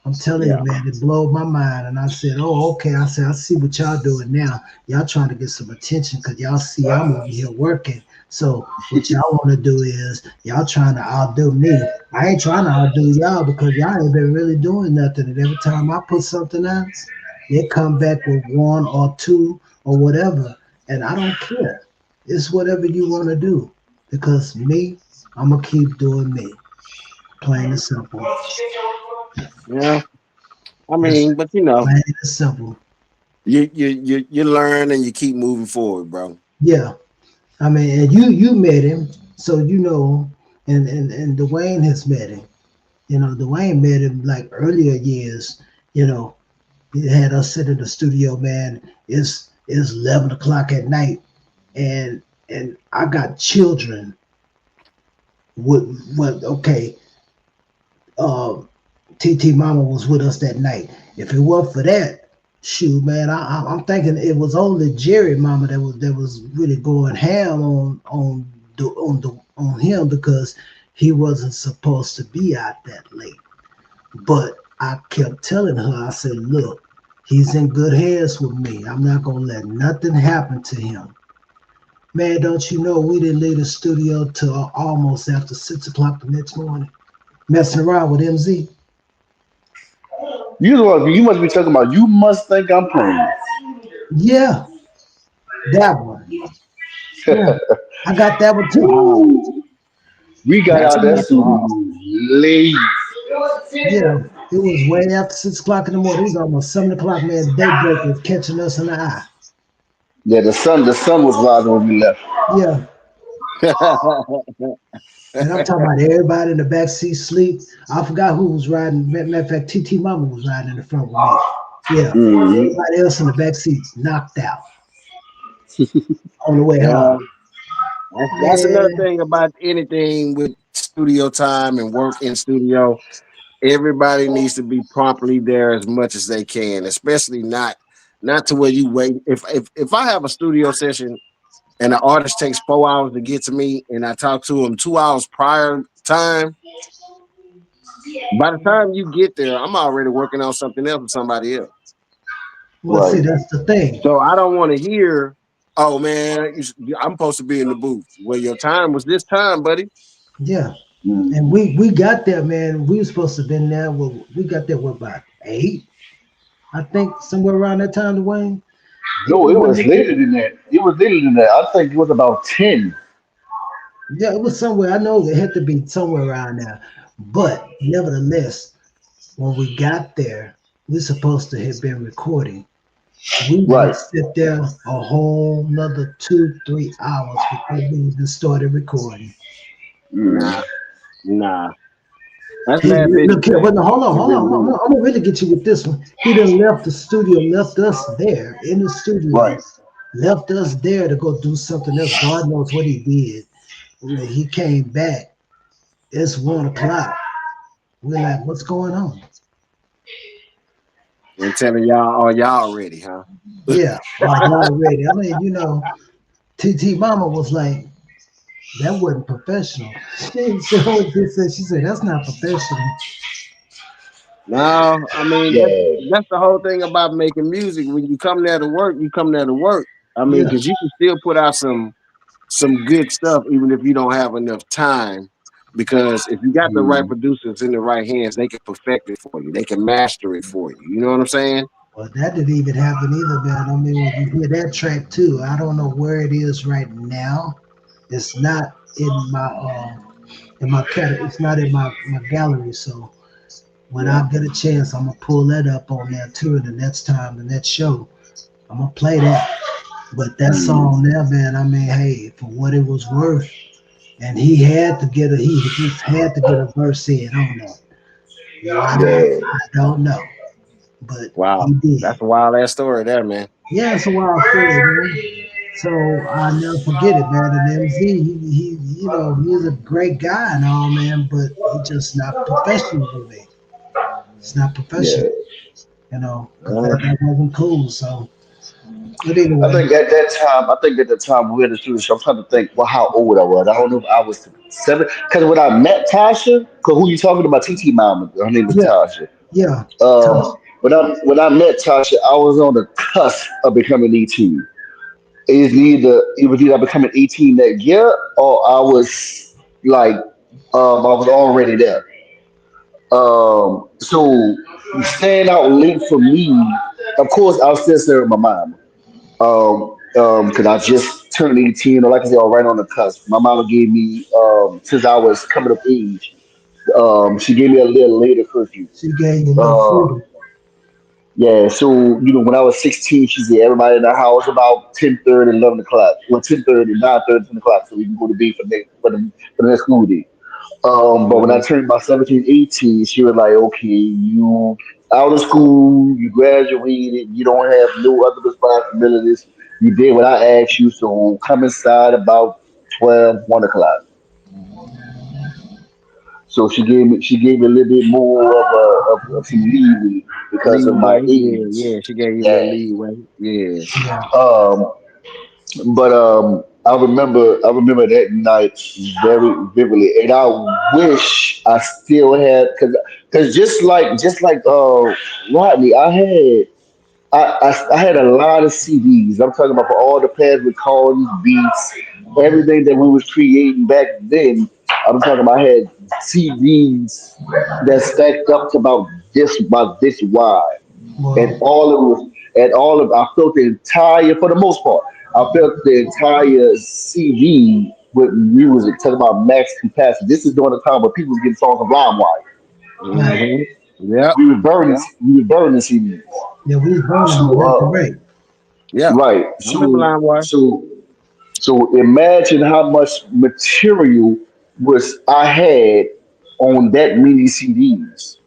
I'm telling you, Yeah. man, it blew my mind. And I said, oh, okay. I said, I see what y'all doing now. Y'all trying to get some attention because y'all see I'm over here working. So what y'all want to do is y'all trying to outdo me. I ain't trying to outdo y'all because y'all ain't been really doing nothing. And every time I put something out, they come back with one or two or whatever. And I don't care. It's whatever you want to do. Because me, I'm gonna keep doing me. Plain and simple. Yeah, I That's mean, but you know, plain and simple. you learn and you keep moving forward, bro. Yeah. I mean, and you met him, so you know, and Dwayne has met him. You know, Dwayne met him like earlier years. You know, he had us sit in the studio, man. It's 11 o'clock at night, and I got children. What? Okay, uh, TT Mama was with us that night. If it wasn't for that, shoot, man, I'm thinking it was only Jerry Mama that was really going ham on him because he wasn't supposed to be out that late. But I kept telling her, I said, look, he's in good hands with me. I'm not gonna let nothing happen to him. Man, don't you know we didn't leave the studio till almost after 6 o'clock the next morning, messing around with MZ. You must be talking about. You must think I'm playing. Yeah, that one. Yeah, I got that one too. Wow, We got that's out that that's studio wild. late. Yeah, it was way after 6 o'clock in the morning. It was almost 7 o'clock, man. Daybreak was catching us in the eye. Yeah, the sun was rising when we left. Yeah, and I'm talking about everybody in the back seat sleep. I forgot who was riding. Matter of fact, TT Mama was riding in the front with me. Yeah, Hmm. everybody else in the back seat knocked out on the way Yeah, home. that's another Man, thing about anything with studio time and work in studio. Everybody needs to be promptly there as much as they can, especially not to where you wait. If I have a studio session and the artist takes 4 hours to get to me, and I talk to him 2 hours prior time, by the time you get there, I'm already working on something else with somebody else. well, see, Right. that's the thing. So I don't want to hear, "Oh man, I'm supposed to be in the booth." Well, your time was this time, buddy. Yeah, and Hmm. we got there, man. We were supposed to have been there. Well, we got there what about 8? I think somewhere around that time, Dwayne. 8 No, we it might was have later been. than that. It was later than that. I think it was about 10. Yeah, it was somewhere. I know it had to be somewhere around there. But nevertheless, when we got there, we're supposed to have been recording. We Right. didn't sit there a whole another 2, 3 hours before we even started recording. Hmm. Nah, nah. That's He bad business, look here. Wait, man. no, hold on, It hold on, really hold on. is. I'm gonna really get you with this one. He done left the studio, left us there in the studio, Right. left us there to go do something else. God knows what he did. When he came back, it's 1 o'clock. We're like, what's going on? And telling y'all, oh, y'all ready, huh? Yeah, are y'all ready? I mean, TT Mama was like, that wasn't professional. She said what she said. She said, that's not professional. No, I mean Yeah. that's the whole thing about making music. When you come there to work, you come there to work. I mean, Yeah. because you can still put out some good stuff even if you don't have enough time. Because if you got the right Hmm. producers in the right hands, they can perfect it for you. They can master it for you. You know what I'm saying? Well, that didn't even happen either, man. I mean, when you hear that track too, I don't know where it is right now. It's not in my it's not in my gallery. So when Yeah. I get a chance, I'm gonna pull that up on there too. And the next time, the next show, I'm gonna play that. But that Hmm. song there, man, I mean, hey, for what it was worth, and he had to get he just had to get a verse in on that. Why? Yeah. I don't know, but Wow. he did. That's a wild ass story there, man. Yeah, it's a wild story, man. So I never forget it, man. And MZ, he's a great guy and all, man, but he just not professional with me. It's not Yeah. professional, because Uh, that wasn't cool. So, but I anyway, think at that time, I think at the time we were in the studio, I'm trying to think, well, how old I was. I don't know if I was 7. Because when I met Tasha, because who you talking about, TT Mama, her name is yeah, Tasha. yeah, Uh, Tosh, when I met Tasha, I was on the cusp of becoming E2. it was either becoming 18 that year or I was like I was already there. So staying out late for me, of course, I was still serving my mom. Because I just turned 18, or like I said, or right on the cusp. My mama gave me since I was coming of age. She gave me a little later curfew. She gave you a little Uh, freedom. yeah, so when I was 16, she said everybody in the house about 10:30, 11 o'clock. Well, 10:30, 9:30, 10 o'clock, so we can go to bed for the next school day. But when I Mhm. turned my 17, 18, she was like, okay, you out of school, you graduated, you don't have no other responsibilities. You did what I asked you, so come inside about 12, 1 o'clock. So she gave me a little bit more of some leeway because of my Leeway, yeah, age. yeah. She gave you a little Yeah. leeway, yeah. Yeah. Um, but I remember that night very vividly, and I wish I still had because just like Rodney, I had a lot of CDs. I'm talking about for all the pads recordings, beats, everything that we was creating back then. I'm talking about I had CDs that stacked up to about this wide, and Well, all it was, and all of I felt the entire, for the most part, I felt the entire CD with music. Talking about max capacity. This is during the time where people was getting songs from LimeWire. right. Mm-hmm. Yep, We were burning CDs. Yeah, we was burning them So left and right. yep. right. I remember So LimeWire. so so imagine how much material was I had on that many CDs.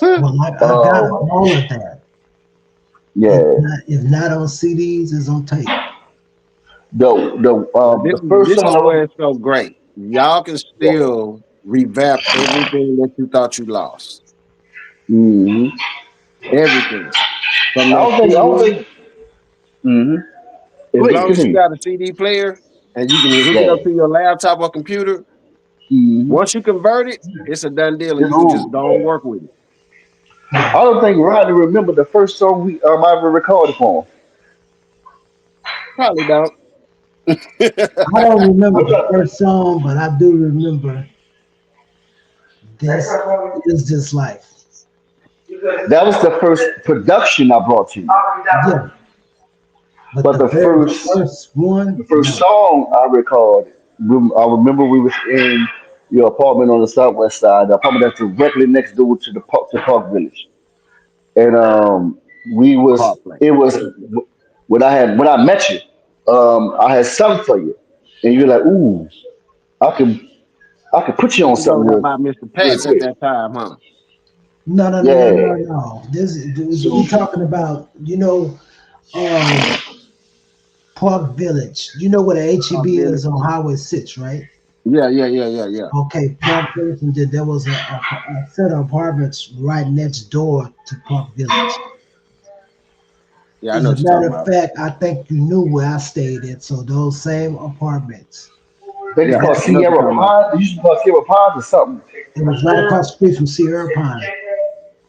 Well, I got Um, all of that. yeah. If not on CDs, it's on tape. The the But um this the is first this is song. where it's so great. Y'all can still revamp everything that you thought you lost. Mhm. Everything from I that don't think. I don't CD. think. Hmm. As Wait, long as you continue. got a CD player and you can hook it Yeah. up to your laptop or computer, Hmm. once you convert it, it's a done deal, and It's you can just over. go and work with it. Yeah. I don't think Rodney remember the first song we I ever recorded for him. Probably don't. I don't remember I'm the trying- first song, but I do remember this is just life. That was the first production I brought to you. Yeah. But But the the very first first one, the first no. song I recorded, I remember we was in your apartment on the southwest side, the apartment that's directly next door to the Park Village. And we Hard was play. it was when I met you, I had something for you, and you're like, ooh, I can I can put you on You know something that real about Mr. real Patch at quick. that time, huh? No, no, no, no, Yeah. no, no. We So talking about, um, Park Village. You know what a Hard HEB Village. is on Highway 6, right? Yeah, yeah, yeah, yeah, yeah. Okay, Park Village, and then there was a set of apartments right next door to Park Village. Yeah, I As know a what you're talking matter of about. fact, I think you knew where I stayed at. So those same apartments, they just Yeah, called I know what you're Sierra talking about. Pine. They used to call Sierra Pine or something. it was right across the street from Sierra Pine,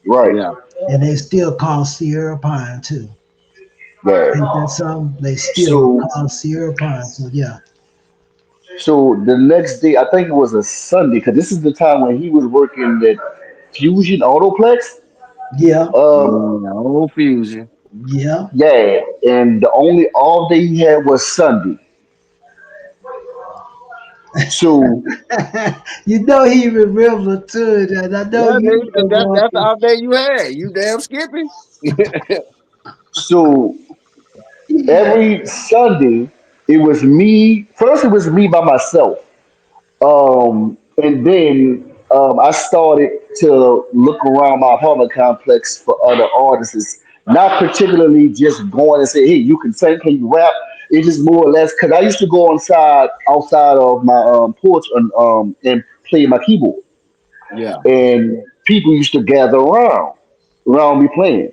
Right. Yeah. and they still call Sierra Pine too. Yeah. Ain't that something? They still So call Sierra Pine. So yeah, so the next day, I think it was a Sunday, because this is the time when he was working at Fusion Autoplex. yeah, Yeah, old fusion. yeah. Yeah, and the only all day he had was Sunday. So You know he remember too, and I know Yeah, you nigga, because that's know, all day you had. You damn skippy. so every Sunday it was me. First, it was me by myself. And then I started to look around my apartment complex for other artists, not particularly just going and say, "Hey, you can sing, can you rap?" It's just more or less because I used to go outside of my porch and play my keyboard, Yeah. and people used to gather around me playing.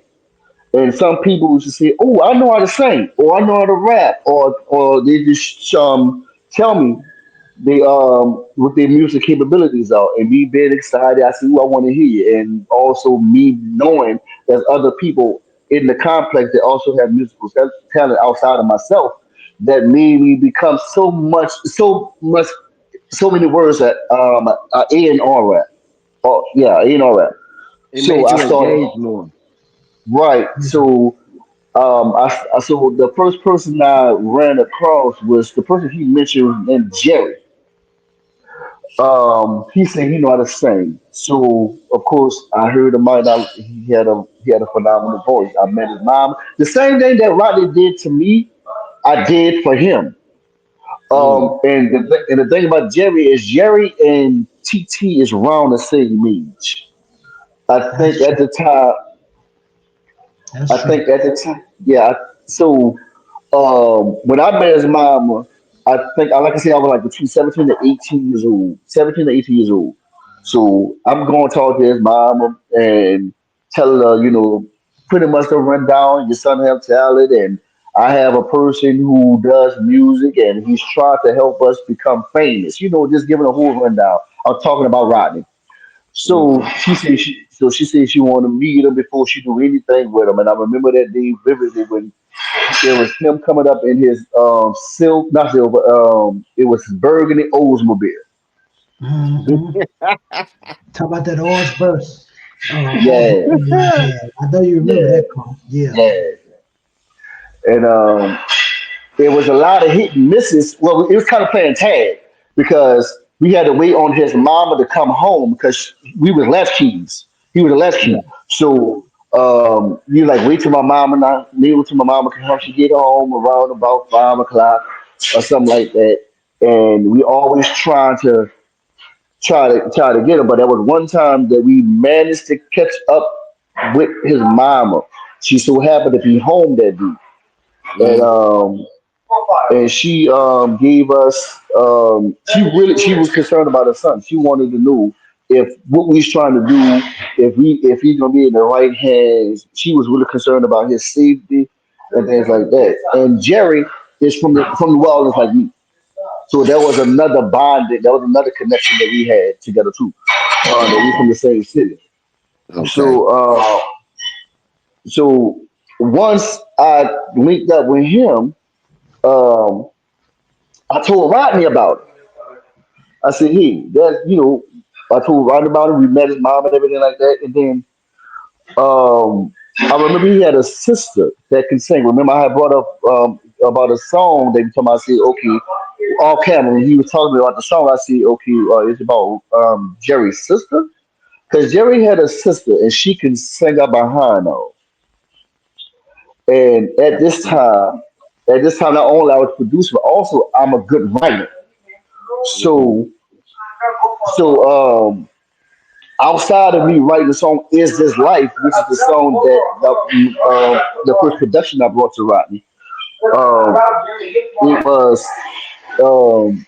And some people used to say, "Oh, I know how to sing," or "I know how to rap," or they just tell me they what their music capabilities are, and me being excited. I said, "Ooh, I want to hear you," and also me knowing there's other people in the complex that also have musical talent outside of myself. that made me become so many words that A and R rap. Oh yeah, A and R rap. It So made I you started engage more. right. Yeah. So so the first person I ran across was the person he mentioned named Jerry. He said he know how to sing. So of course I heard him out. He had a phenomenal voice. I met his mom. The same thing that Rodney did to me, I did for him. Mm, And the thing about Jerry is Jerry and TT is around the same age. I That's think at true. the time, That's I true. think at the time, yeah. So when I met his mama, I think, like I said, I was like between 17 to 18 years old. 17 to 18 years old. So I'm going to talk to his mama and tell her, pretty much the rundown. Your son have talent, and I have a person who does music, and he's trying to help us become famous. Just giving a whole rundown. I'm talking about Rodney. So okay. she said she wanted to meet him before she do anything with him. And I remember that day vividly when there was him coming up in his not silver, it was his burgundy Oldsmobile. Hmm. Talk about that orange burst. Yeah, Oldsmobile I had. I know you remember yeah, that car. Yeah. yeah. And there was a lot of hit and misses. Well, it was kind of playing tag because we had to wait on his mama to come home because we was latchkeys. He was a Yeah. latchkey. So you like wait till my mama not wait till my mama can help she get home around about 5 o'clock or something like that. And we always try to get him. But there was one time that we managed to catch up with his mama. She so happened to be home that day. And Mm, she gave us she was concerned about her son. She wanted to know if what we was trying to do, if he's gonna be in the right hands. She was really concerned about his safety and things like that. And Jerry is from the wilderness like me. So there was another bond, there was another connection that we had together too. That we from the same city. okay. So so once I linked up with him, um, I told Rodney about it. I said, hey, I told Rodney about it. We met his mom and everything like that. And then I remember he had a sister that can sing. Remember, I had brought up about a song that he told me. I said, okay, all camera. And he was telling me about the song. I said, okay, it's about Jerry's sister. Because Jerry had a sister and she can sing up behind her. And at this time, not only I was producer, but also I'm a good writer. Okay. So, so outside of me writing the song "Is This Life," which is the song the first production I brought to Rodney, um, it was um,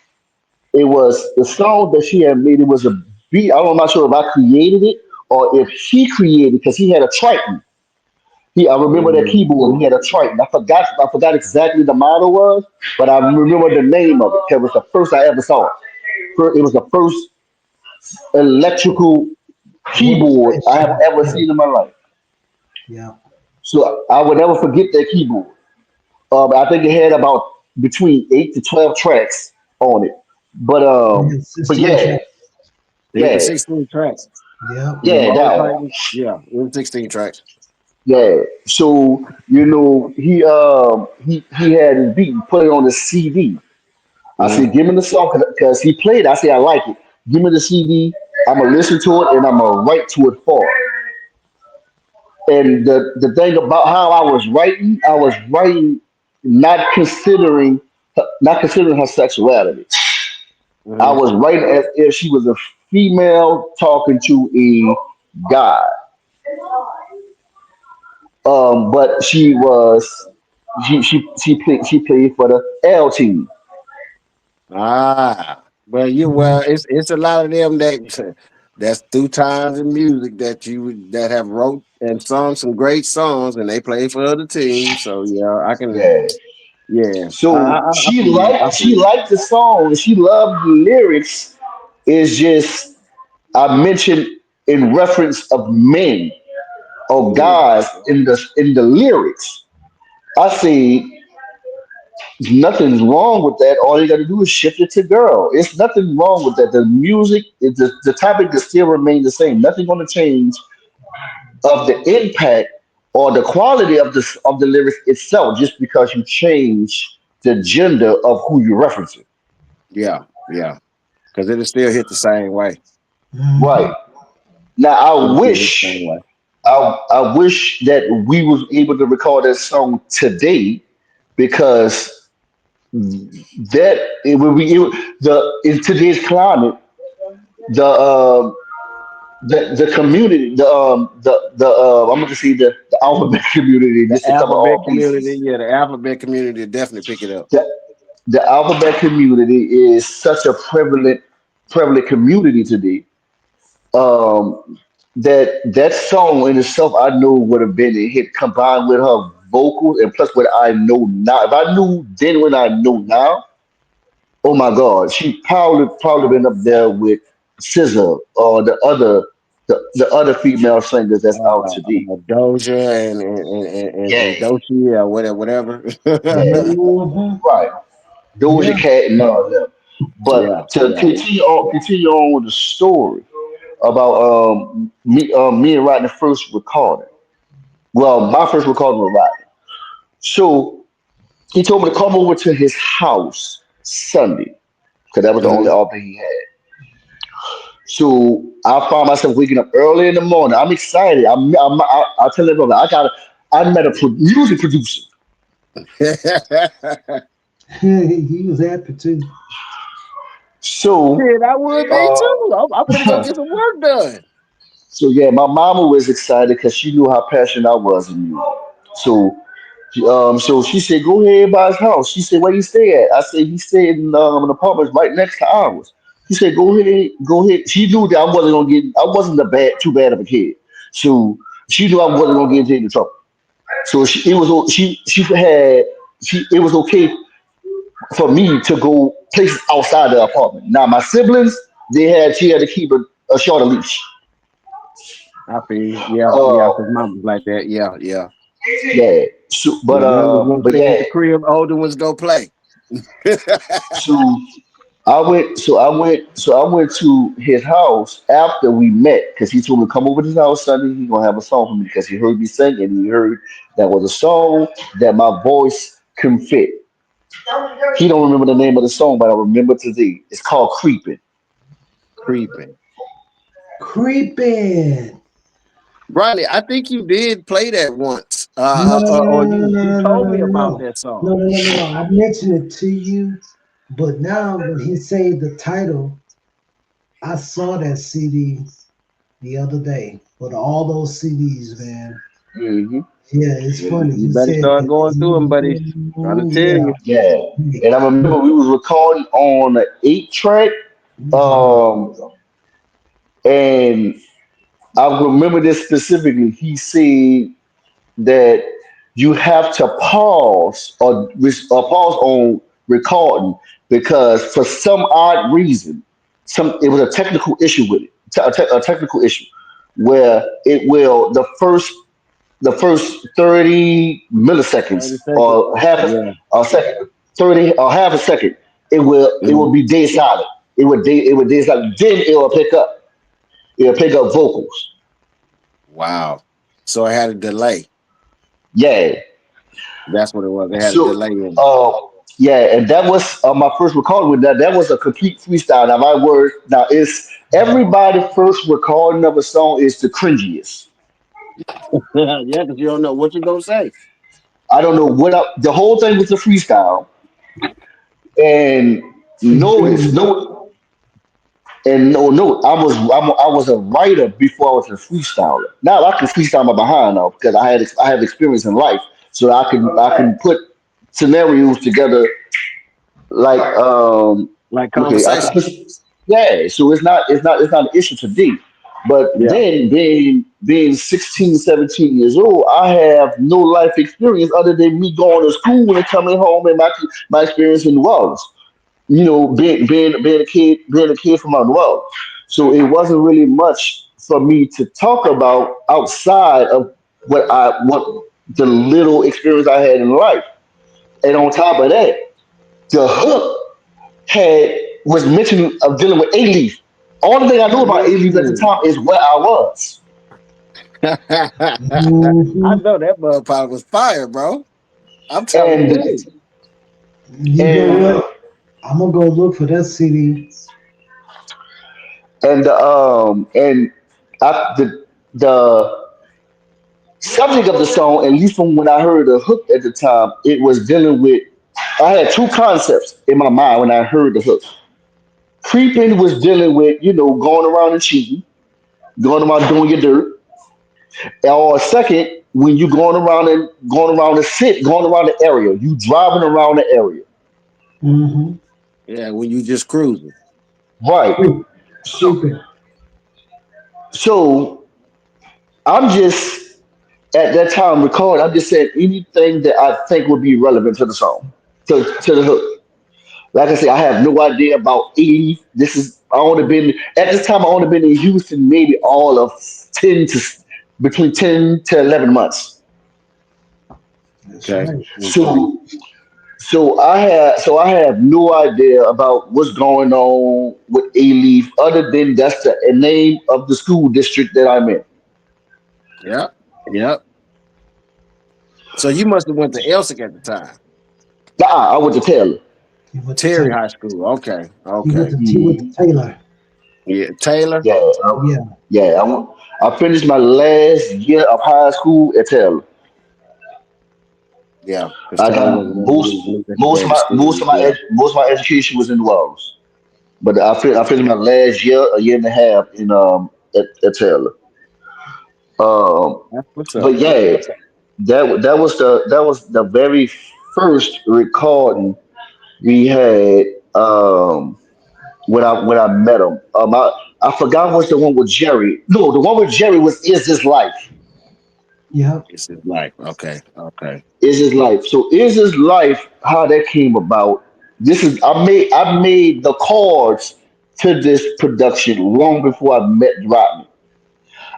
it was the song that she had made. It was a beat. I'm not sure if I created it or if he created it because he had a Triton. I remember that Mm, keyboard. He had a Triton. I forgot exactly the model was, but I remember the name of it because it was the first I ever saw it. It was the first electrical keyboard I have Workstation. ever Yeah. seen in my life. Yeah. So I would never forget that keyboard. I think it had about between 8 to 12 tracks on it. But We had but 16 yeah, tracks. it was yeah, 16 tracks. Yep. The yeah, long that one. Titans. Yeah, it was 16 tracks. Yeah. So he had his beat, put it on the CD. I Mm, said, give me the song because he played. I said, I like it. Give me the CD. I'm gonna listen to it and I'm gonna write to it for. And the thing about how I was writing not considering her sexuality. I mm, was writing as if she was a female talking to a guy. But she played for the L team. ah, well, Mhm. it's a lot of them that's through times in music that have wrote and sung some great songs, and they play for other teams. So yeah, I can. Yeah. Yeah, So I she feel you. I liked feel she you. liked the song. She loved the lyrics. It's just I mentioned in reference of men or Mm, guys in the lyrics. I say Nothing's wrong with that. All you got to do is shift it to girl. It's nothing wrong with that. The music, the topic can still remain the same. Nothing going to change of the impact or the quality of the lyrics itself just because you change the gender of who you're referencing. Yeah, yeah. Because it'll still hit the same way. Right. Mhm. Now It'll still hit the same way. I wish that we was able to record that song today because that it would be the in today's climate the the community I'm going to see the alphabet community The just to cover alphabet all community, bases. yeah, the alphabet community will definitely pick it up. The, the alphabet community is such a prevalent community today. That song in itself, I know would have been a hit combined with her vocals and plus what I know now. If I knew then what I know now, oh my God, she probably been up there with Scissor or the other female singers that's out today. Doja and Yeah, Dochi or whatever. yeah, Mhm. right. Doja Yeah. Cat and all of them. Yeah, But to yeah. continue on with the story about me and Rodney first recording. Well, my first recording with Rodney. So he told me to come over to his house Sunday because that was the only Mhm. option he had. So I found myself waking up early in the morning. I'm excited. I tell everybody I met a music producer. He was happy too. So Shit, I would be too. I'm gonna go get some work done. so yeah, my mama was excited because she knew how passionate I was in music. So so she said, "Go ahead by his house." She said, "Where you stay at?" I said, "He stayed in an apartment right next to ours." She said, "Go ahead, go ahead." She knew that I wasn't too bad of a kid, so she knew I wasn't gonna get into trouble. So it was okay for me to go places outside the apartment. Now my siblings, she had to keep a shorter leash. I feel you. Yeah, yeah, Uh, because mom was like that. Yeah, yeah. yeah. So, The youngest ones but stay yeah. at the crib, older ones go play. So I went to his house after we met because he told me to come over to his house Sunday. He's gonna have a song for me because he heard me sing and he heard that was a song that my voice can fit. He don't remember the name of the song, but I remember today. It's called "Creeping." Creeping. Creeping. Ronnie, I think you did play that once. No, no, no, Or no, no, you no, no, told no, me no, about no, that song. no, no, no, no, no. I mentioned it to you, but now when he said the title, I saw that CD the other day with all those CDs, man. Hmm. Yeah, it's funny. You You better said start that. going through them, buddy. Trying to tell Yeah. you. Yeah, and I remember we was recording on an 8 track, um, and I remember this specifically. He said that you have to or pause on recording because for some odd reason, it was a technical issue with it, a technical issue where it will the first 30 milliseconds 30 seconds. or half Yeah. a second, 30 or half a second, it will Mhm. be dead silent. It would dead silent. Then it will pick up. It'll pick up vocals. Wow. So I had a delay. Yeah. That's what it was. They had a delay So, in it. uh, yeah, and that was my first recording with that. That was a complete freestyle. Now, my word, now it's everybody first recording of a song is the cringiest. Yeah, because you don't know what you're gonna say. I don't know the whole thing was a freestyle, and notice no, and no, I was a writer before I was a freestyler. Now I can freestyle my behind now because I have experience in life, so I can put scenarios together like Like okay, I can conversation. push. Yeah, so it's not an issue today. But Yeah. then being 16, 17 years old, I have no life experience other than me going to school and coming home and my experience in the world. You know, being a kid from out the world. So it wasn't really much for me to talk about outside of what the little experience I had in life. And on top of that, the hook had was mentioned of dealing with A Leaf. Only thing I knew about A Leaf at the Ooh. time is where I was. I Hmm. know that motherfucker was fire, bro. I'm telling And you. You know and what? I'm gonna go look for that CD. and the subject of the song, at least from when I heard the hook at the time, it was dealing with. I had two concepts in my mind when I heard the hook. Creeping was dealing with going around and cheating, going around doing your dirt, or second when you going around the sit, going around the area, you driving around the area, Mm-hmm. Yeah, when you just cruising. right? Creep, So creeping. so I'm just at that time recording. I'm just saying anything that I think would be relevant to the song, to the hook. Like I said, I have no idea about Eve. This is I only been at this time. I only been in Houston maybe all of ten to between 10 to 11 months. That's Okay. right. Okay. So so I have no idea about what's going on with A Leaf other than that's the name of the school district that I'm in. Yep. Yep. So you must have went to Elsick at the time. I went to Taylor. He went to Terry Taylor. High School. Okay. He went Okay. to he went to Mhm. Taylor. Yeah. Taylor. Yeah, Yeah. yeah. I finished my last year of high school at Taylor. Yeah. Because I Taylor got wasn't one of the greatest most schools. of my Yeah. most of my education was in New Orleans, but I finished my last year, a year and a half in at Taylor. Um, That's what's but up. yeah, that was the very first recording we had when I met him. I forgot what's the one with Jerry. No, the one with Jerry was "Is This Life." Yep. It's his life. Okay. Okay. Is His Life. So Is His Life, how that came about. This is I made the chords to this production long before I met Rodney.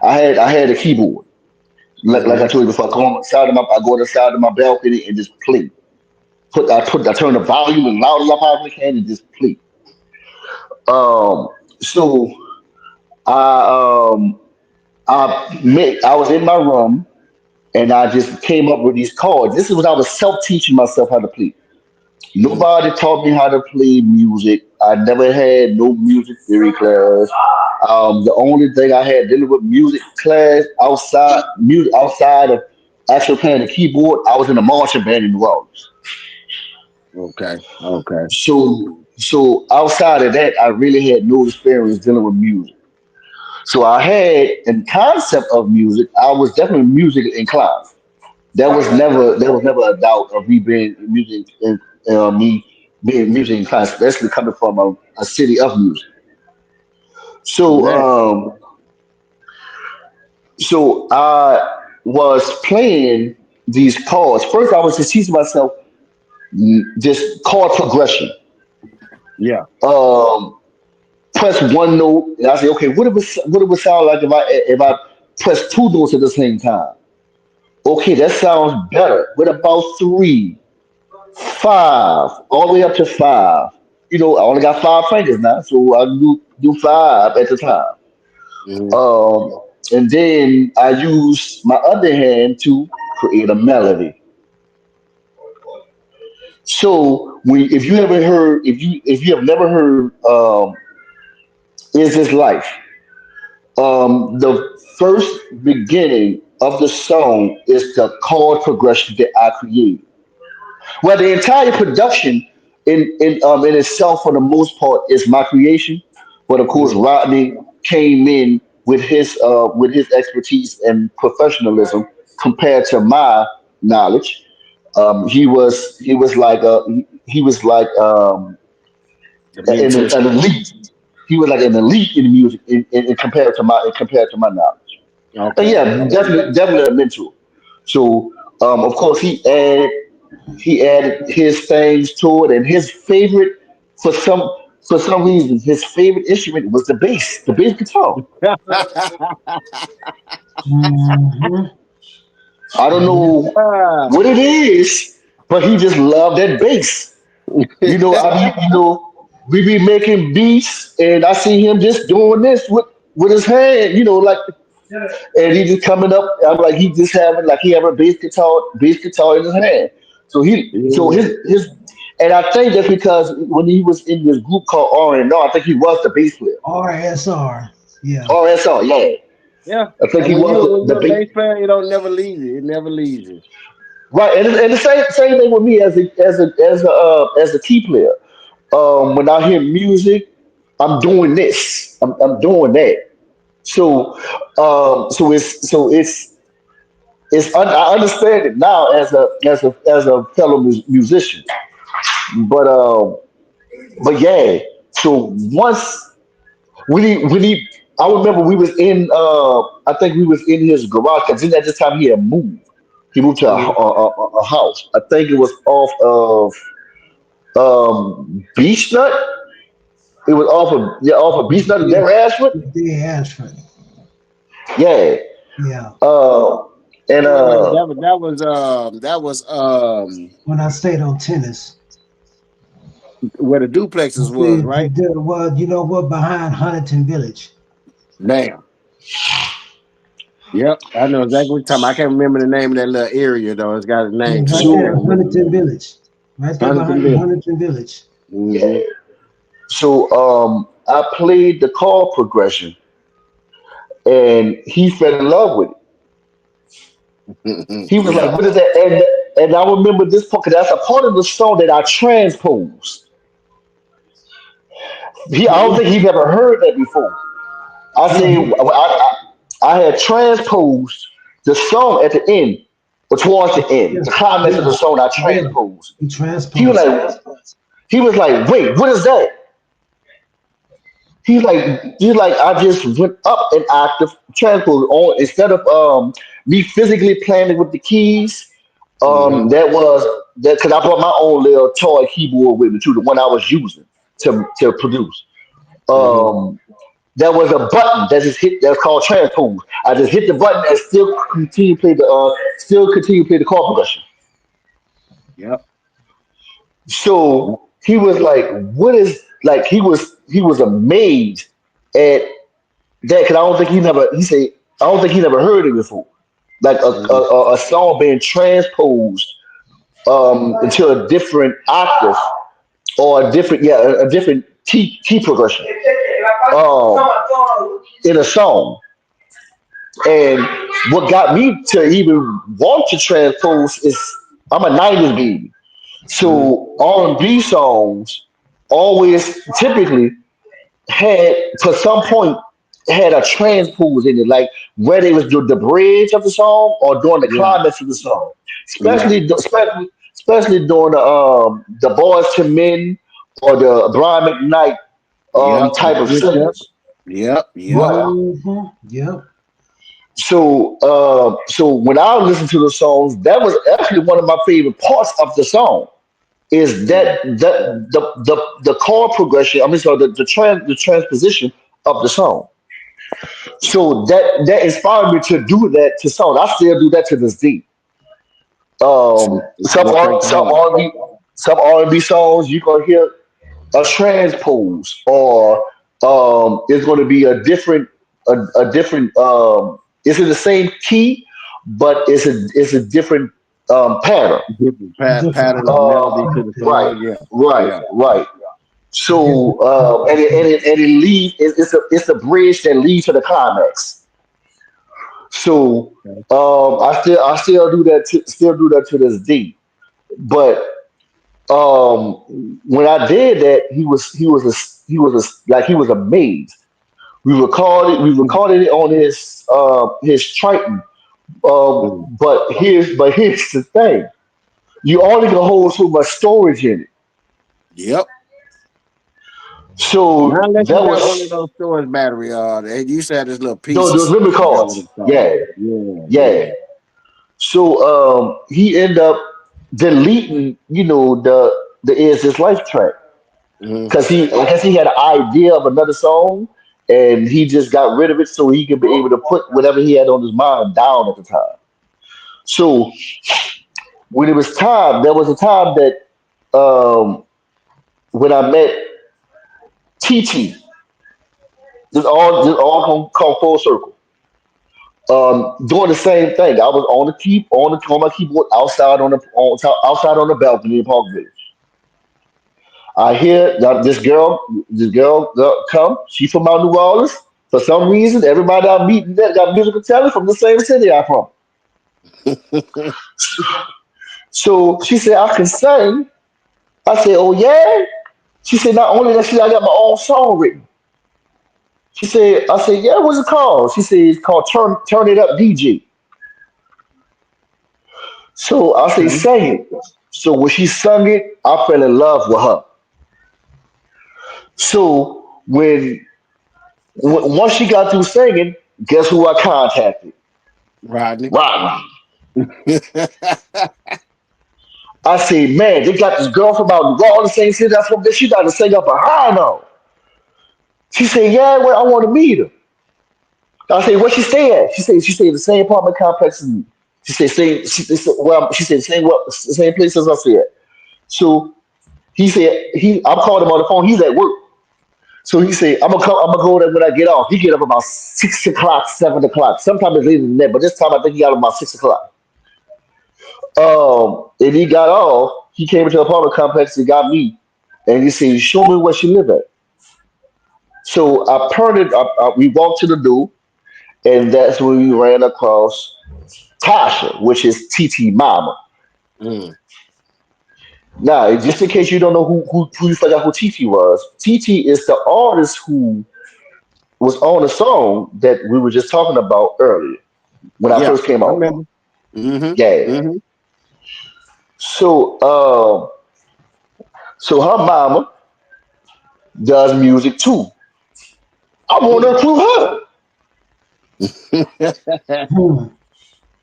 I had a keyboard. Like Mm-hmm. I told you before, I go to the side of my balcony and just play. I turn the volume as loud as I possibly can and just play. Um so I I was in my room and I just came up with these chords. This is what I was self teaching myself how to play. Mm-hmm. Nobody taught me how to play music. I never had no music theory class. The only thing I had dealing with music class outside of actual playing the keyboard, I was in a marching band in New Orleans. Okay. Okay. So outside of that, I really had no experience dealing with music. So I had a concept of music. I was definitely music inclined. There was never a doubt of me being music and me being music inclined, especially coming from a city of music. True So that. so I was playing these chords. First, I was just teaching myself just chord progression. Yeah. Um, Press one note, and I say, okay, what it would sound like if I press two notes at the same time? Okay, that sounds better. What about three? Five, all the way up to five. I only got 5 fingers now, so I do five at the time. Mm-hmm. And then I use my other hand to create a melody. So if you have never heard "Is This Life," the first beginning of the song is the chord progression that I created. Well, the entire production in itself, for the most part, is my creation. But of course, Mm-hmm. Rodney came in with his expertise and professionalism compared to my knowledge. He was like The an musician. elite. He was like an elite in music compared to my knowledge. And Okay. yeah, Okay. definitely a mentor. So of course he added his things to it, and his favorite for some for some reason his favorite instrument was the bass guitar. Mm-hmm. I don't Yeah. know Ah, what it is. but he just loved that bass. We be making beats, and I see him just doing this with his hand. And he just coming up. I'm like, he just having like he have a bass guitar in his hand. So Yeah. and I think that's because when he was in this group called R&R, I think he was the bass player. RSR. Yeah. RSR, yeah, Yeah. I think And he when was you're the a bass. bass player, it don't never leave you. It never leaves you. Right, and the same thing with me as a key player. When I hear music, I'm doing this. I'm doing that. So, I understand it now as a fellow musician. But yeah. So once when he I remember we was in I think we was in his garage because at this time he had moved. He moved to Mhm. a house. I think it was off of Beach Nut. It was off of Beach Nut in Yeah. Denver Ashford. Yeah, Ashford. Yeah. Yeah. Uh, and Wait. That was When I stayed on tennis. where the duplexes was, right? Well, you know what? Behind Huntington Village. Damn. Yep. I know exactly what you're talking about. I can't remember the name of that little area though. It's got a Yeah, name to right it. I there, can't so remember the Huntington name. Village. Right there Huntington behind Village. Huntington Village. yeah. Mm-hmm. So I played the chord progression, and he fell in love with it. He was like, Yep. "What is that?" And I remember this part because that's a part of the song that I transposed. I don't think he never heard that before. I No, say I had transposed the song at the end, or towards the end, yeah, the climax of yeah, the song. I yeah. transposed. He He was transposed. like, "Wait, what is that?" He's like, I just went up an octave, transposed on instead of me physically playing it with the keys. Mm-hmm. That was that because I brought my own little toy keyboard with me too, the one I was using to produce. Mm-hmm. Um, there was a button that just hit that's called transpose. I just hit the button and still continue to play the chord progression. Yep. Yep. So he was like, "What is like?" He was amazed at that because I don't think he never. He said, "I don't think he never heard it before." Like Mhm. a song being transposed into a different octave or a different key progression um, in a song. And what got me to even want to transpose is I'm a '90s baby, Mhm. so R&B songs always typically had to some point had a transpose in it, like whether it was the bridge of the song or during the Yeah. climax of the song, Yeah. especially during the Boys to Men or the Brian McKnight Yep. The type of switch up. singers. Yep. Yep. Right. Yep. So when I listen to the songs, that was actually one of my favorite parts of the song. Is Mm. the chord progression? I mean, sorry, the transposition of the song. So that inspired me to do that to songs. I still do that to this day. It's gonna take the heart. Some R&B songs you gonna hear a transpose or it's going to be a different it's in the same key but it's a different pattern. Different Different pattern or melody to the Right, song. Yeah. right, Yeah. right. different. So and it leads it's a bridge that leads to the climax. So Okay. I still do that to this day. But when I did that, he was amazed. We recorded it on his Triton. Mm. But here's the thing: you only can hold so much storage in it. Yep. Not So unless you that got one of was those storage battery. They used to have this little those pieces. memory I forgot what cards. it's called. Yeah, Yeah. yeah. Yeah. So he ended up deleting, the "Is This Life" track Hmm. because I guess he had an idea of another song and he just got rid of it so he could be able to put whatever he had on his mind down at the time. So when it was time, there was a time that when I met TT, this all come full circle. Doing the same thing. I was on my keyboard outside outside on the balcony in Park Village. I hear that this girl come. She's from Mount New Orleans. For some reason, everybody I meet that got musical talent from the same city I'm from. So she said I can sing. I said, oh yeah. She said not only that, she said, I got my own song written. I said, yeah, what's it called? She said it's called Turn It Up DJ. So I say Okay. sing it. So when she sung it, I fell in love with her. So once she got through singing, guess who I contacted? Rodney. Rodney. I said, man, they got this girl from out New Orleans, same city. That's what she got to sing up behind her. She said, yeah, well, I want to meet her. I said, where she stay at? She stay in the same apartment complex as me. She said, she said, same place as I said. So I'm calling him on the phone. He's at work. So he said, I'm gonna go there when I get off. He get up about 6 o'clock, 7 o'clock. Sometimes it's later than that, but this time I think he got up about 6 o'clock. And he got off. He came into the apartment complex and got me, and he said, "Show me where she live at." So I turned it. We walked to the door, and that's when we ran across Tasha, which is TT Mama. Mm. Now, just in case you don't know who you forgot who TT was, TT is the artist who was on the song that we were just talking about earlier when I Yeah, first came I on. remember. Mm-hmm. Yeah. Mm-hmm. So so her mama does music too. I want to include her. Hmm.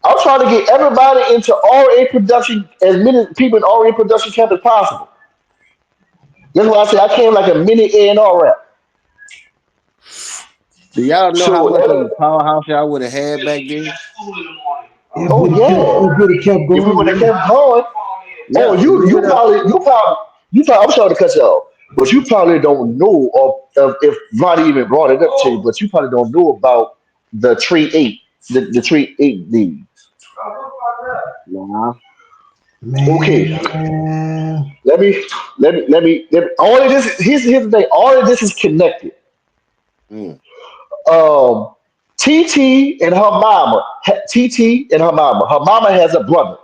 I'm trying to get everybody into RA production, as many people in RA production camp as possible. That's why I say I came like a mini A&R rap. Do y'all know how So, much of a powerhouse y'all would have had back then? oh yeah, If it kept if we going, would have yeah. kept going, oh Yeah, we would have. you probably. I'm sorry to cut you off, but you probably don't know of if Ronnie even brought it up to you, but you probably don't know about the Tree Eight, the Tree Eight D. Nah. Okay, Man. let me let me. All of this. Here's the thing. All of this is connected. Mm. Um, TT and her mama. TT and her mama. Her mama has a brother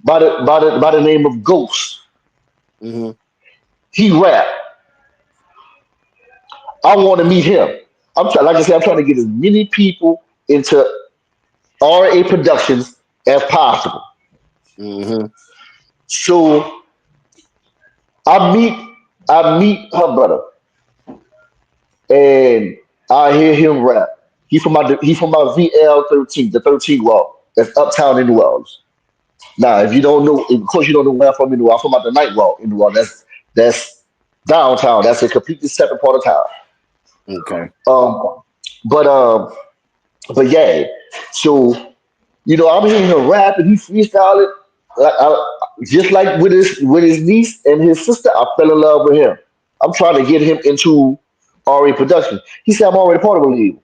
by the name of Ghost. Mm-hmm. He rap. I want to meet him. Like I said, I'm trying to get as many people into RA Productions as possible. Mm-hmm. So I meet I meet her brother, and I hear him rap. He from my VL 13, the 13 wall. That's uptown in New Orleans. Now, if you don't know, of course you don't know where I'm from in New Orleans. I'm from out the night walk in New Orleans. That's downtown. That's a completely separate part of town. Okay. Um, but um, but yeah. So I'm hearing him rap and he freestyling. Just like with his niece and his sister, I fell in love with him. I'm trying to get him into RA production. He said, I'm already part of a label.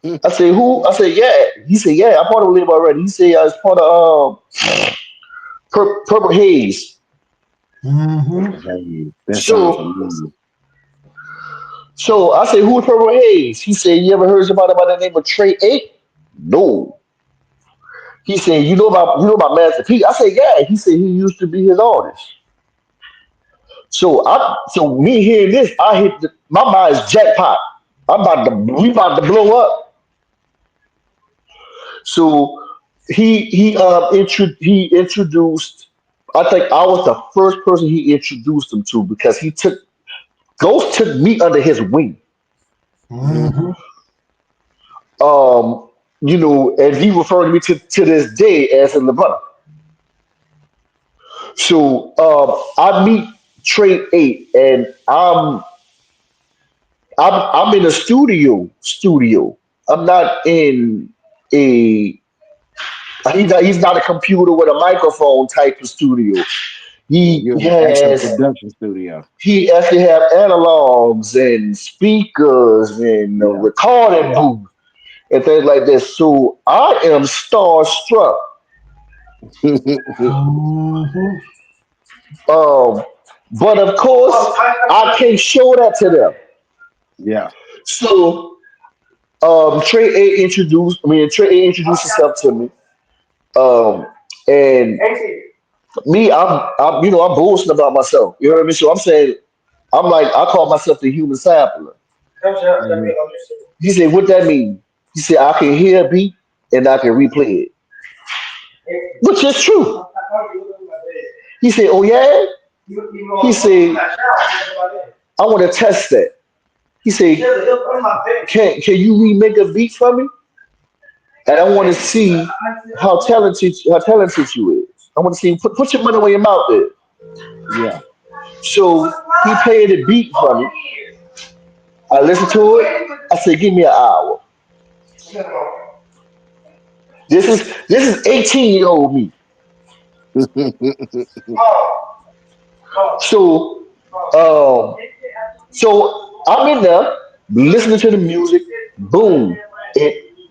Mm. I said, who? I said, yeah. He said, yeah, I'm part of a label already. He said, I was part of Purple Haze. Mm-hmm. Okay. That sounds So, familiar. so I said, who is Purple Haze? He said, you ever heard somebody by the name of Trey 8? No. He said, you know about Master P? I said, yeah. He said he used to be his artist. So me hearing this, my mind's jackpot. We about to blow up. So he introduced. I think I was the first person he introduced him to because Ghost took me under his wing. Mm-hmm. Mm-hmm. Um, and he referred to me to this day as in the brother. So I meet Trey 8, and I'm in a studio. I'm not in a He's not a computer with a microphone type of studio. Yeah, He you're an actual has production studio. he actually have analogs and speakers and a Yeah. recording booth and things like this. So I am starstruck. Mhm. Um, but of course, I can't show that to them. Yeah. So Trey A introduced himself to me. Um, and me, I'm boasting about myself. You know what I mean? So I'm saying, I'm like, I call myself the human sampler. Hmm. He said, what that mean? He said, I can hear a beat and I can replay it, which is true. He said, oh yeah? He said, I want to test that. He said, can you remake a beat for me? And I want to see how talented you is. I want to see put your money where your mouth is. Yeah. So he played the beat for me. I listened to it. I said, give me an hour. This is 18-year-old me. So um so I'm in there listening to the music. Boom.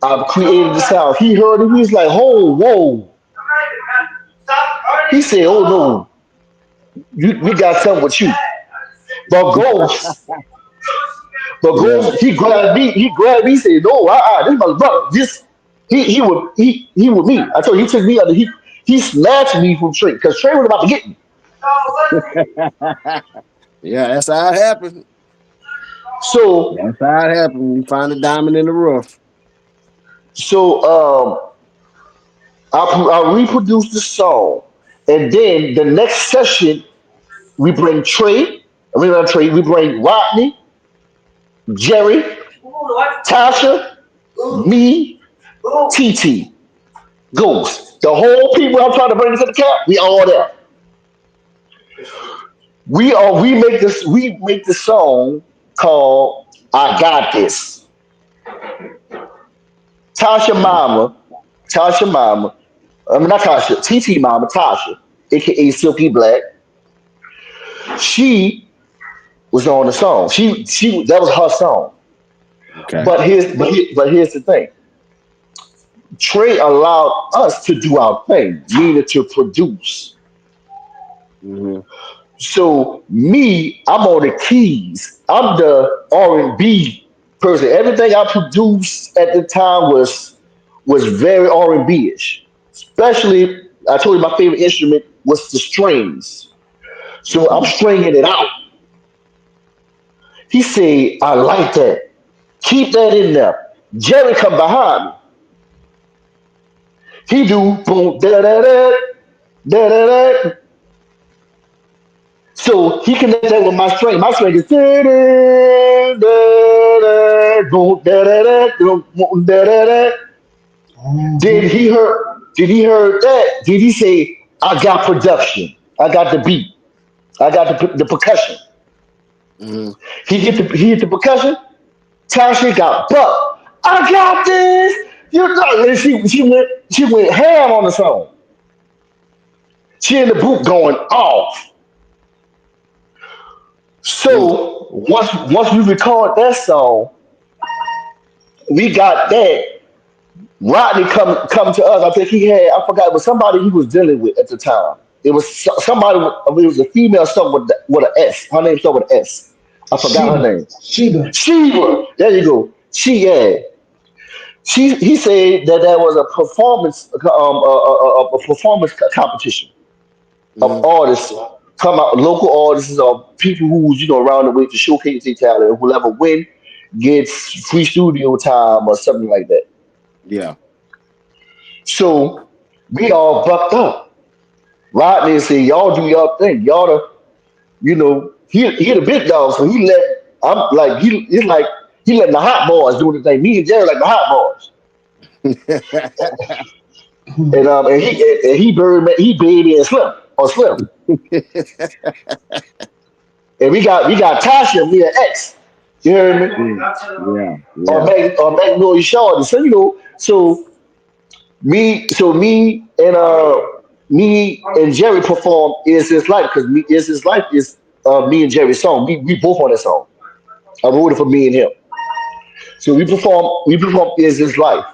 I've created the sound. He heard it. He was like, "Oh, whoa." He said, "Oh no, we got something with you." But Ghost, but Yeah. Ghost, he grabbed me. He grabbed me. He said, "No, this is my brother. This he with me." I told you, he took me under. He snatched me from Trey because Trey was about to get me. Yeah, that's how it happened. So That's how it happened. You find a diamond in the rough. so I reproduced the song, and then the next session we bring Trey. I mean not Trey. We bring Rodney, Jerry, Tasha, me, TT, Ghost. The whole people I'm trying to bring to the camp. We all there. We make the song called "I Got This." Tasha Mama, Tasha Mama. I mean not Tasha. TT Mama, Tasha, aka Silky Black. She was on the song. She that was her song. Okay. But here's the thing. Trey allowed us to do our thing, meaning to produce. Hmm. So me, I'm on the keys. I'm the R&B person. Everything I produced at the time was very R&B ish. Especially, I told you my favorite instrument was the strings. So I'm Okay. stringing it out. He said, "I like that. Keep that in there." Jerry come behind me. He do boom da da da da da da. So he connect that with my string. My string is da da da da boom da da da boom da da da. Did Mhm. he heard? Did he heard that? Did he say, "I got production. I got the beat. I got the percussion." Hmm. He hit the percussion. Tasha got buck. I got this. You know, and she went ham on the song. She in the booth going off. Mm. So once we record that song, we got that. Rodney come to us. I think I forgot it was somebody he was dealing with at the time. It was somebody. I mean, it was a female something with an S. Her name started with an S. I forgot Sheba. her name. Sheba. Sheba. There you go. He said that was a a performance competition of Hmm. artists come out, local artists or people who's around the way to showcase their talent. Whoever win gets free studio time or something like that. Yeah. So we all bucked up. Rodney said, "Y'all do y'all thing. Y'all the he the big dog, so he let I'm like it's like he letting the hot boys do the thing. Me and Jerry like the hot boys." And Mhm. he buried me in Slim or Slim. And we got Tasha and me an X. You heard me? Mm. Yeah. Or Yeah. Magnolia Shaw. So Me and Jerry performed "Is His Life" because "Me Is His Life" is me and Jerry's song. We both on that song. I wrote it for me and him. So we perform "Is His Life."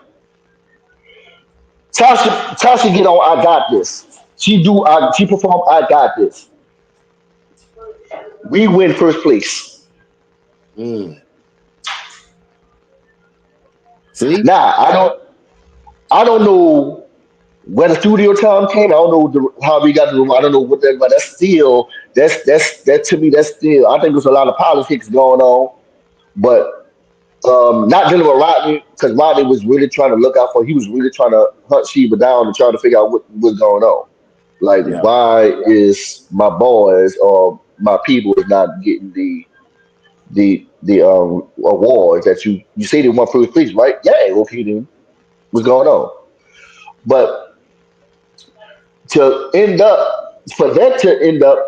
Tasha get on "I Got This." She perform "I Got This." We win first place. Mm. See? Now I don't know where the studio time came. I don't know how we got to the room. I don't know what that, but that to me. That's still. I think there's a lot of politics going on, but not dealing with Rodney because Rodney was really trying to look out for. He was really trying to hunt Sheba down and try to figure out what was going on. Like, Yeah. why is my boys or my people is not getting the awards that you say they won first place, right? Yeah, okay then. What's going on? But to end up for that to end up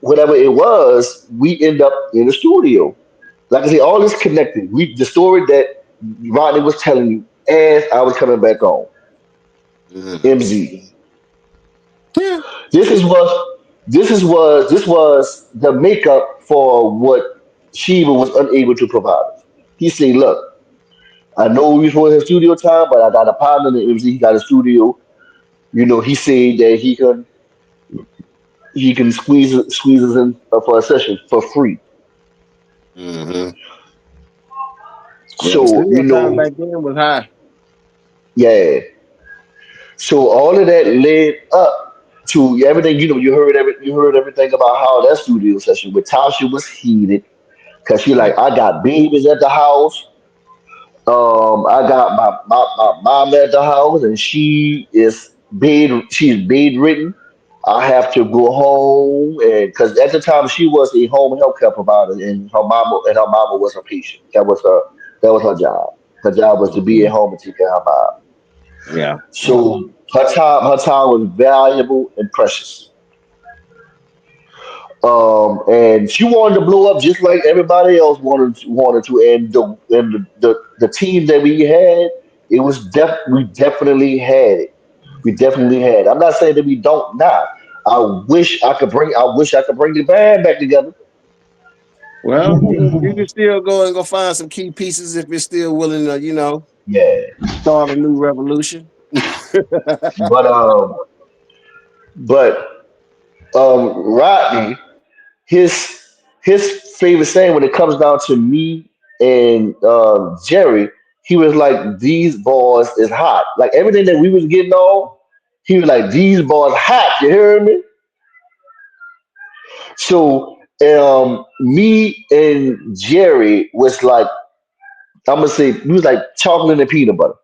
whatever it was, we end up in the studio. Like I say, all this connected. The story that Rodney was telling you as I was coming back on. Mm. MZ. Yeah. This was the makeup for what Sheba was unable to provide. He said, "Look, I know we supposed to have studio time, but I got a partner in MZ. He got a studio. He said that he can squeeze us in for a session for free. Mm-hmm. Yeah, the So studio time back then was high. yeah. So all of that led up to everything. You heard everything about how that studio session with Tasha was heated because she Yeah. like, I got babies at the house. I got my mom at the house, and she's bedridden. I have to go home, and because at the time she was a home health care provider, and her mama was her patient. That was her job. Her job was to be at Mhm. home and take care of her mom. Yeah. Yeah. So her time was valuable and precious. And she wanted to blow up just like everybody else wanted to. And the team that we had, we definitely had it. We definitely had. I'm not saying that we don't now. I wish I could bring the band back together. Well, you can still go and go find some key pieces if you're still willing to, Yeah, start a new revolution. but Rodney, his his favorite saying when it comes down to me and Jerry, he was like, "These boys is hot." Like everything that we was getting on, he was like, "These boys hot." You hear me? So me and Jerry was like, I'm gonna say, we was like chocolate and peanut butter.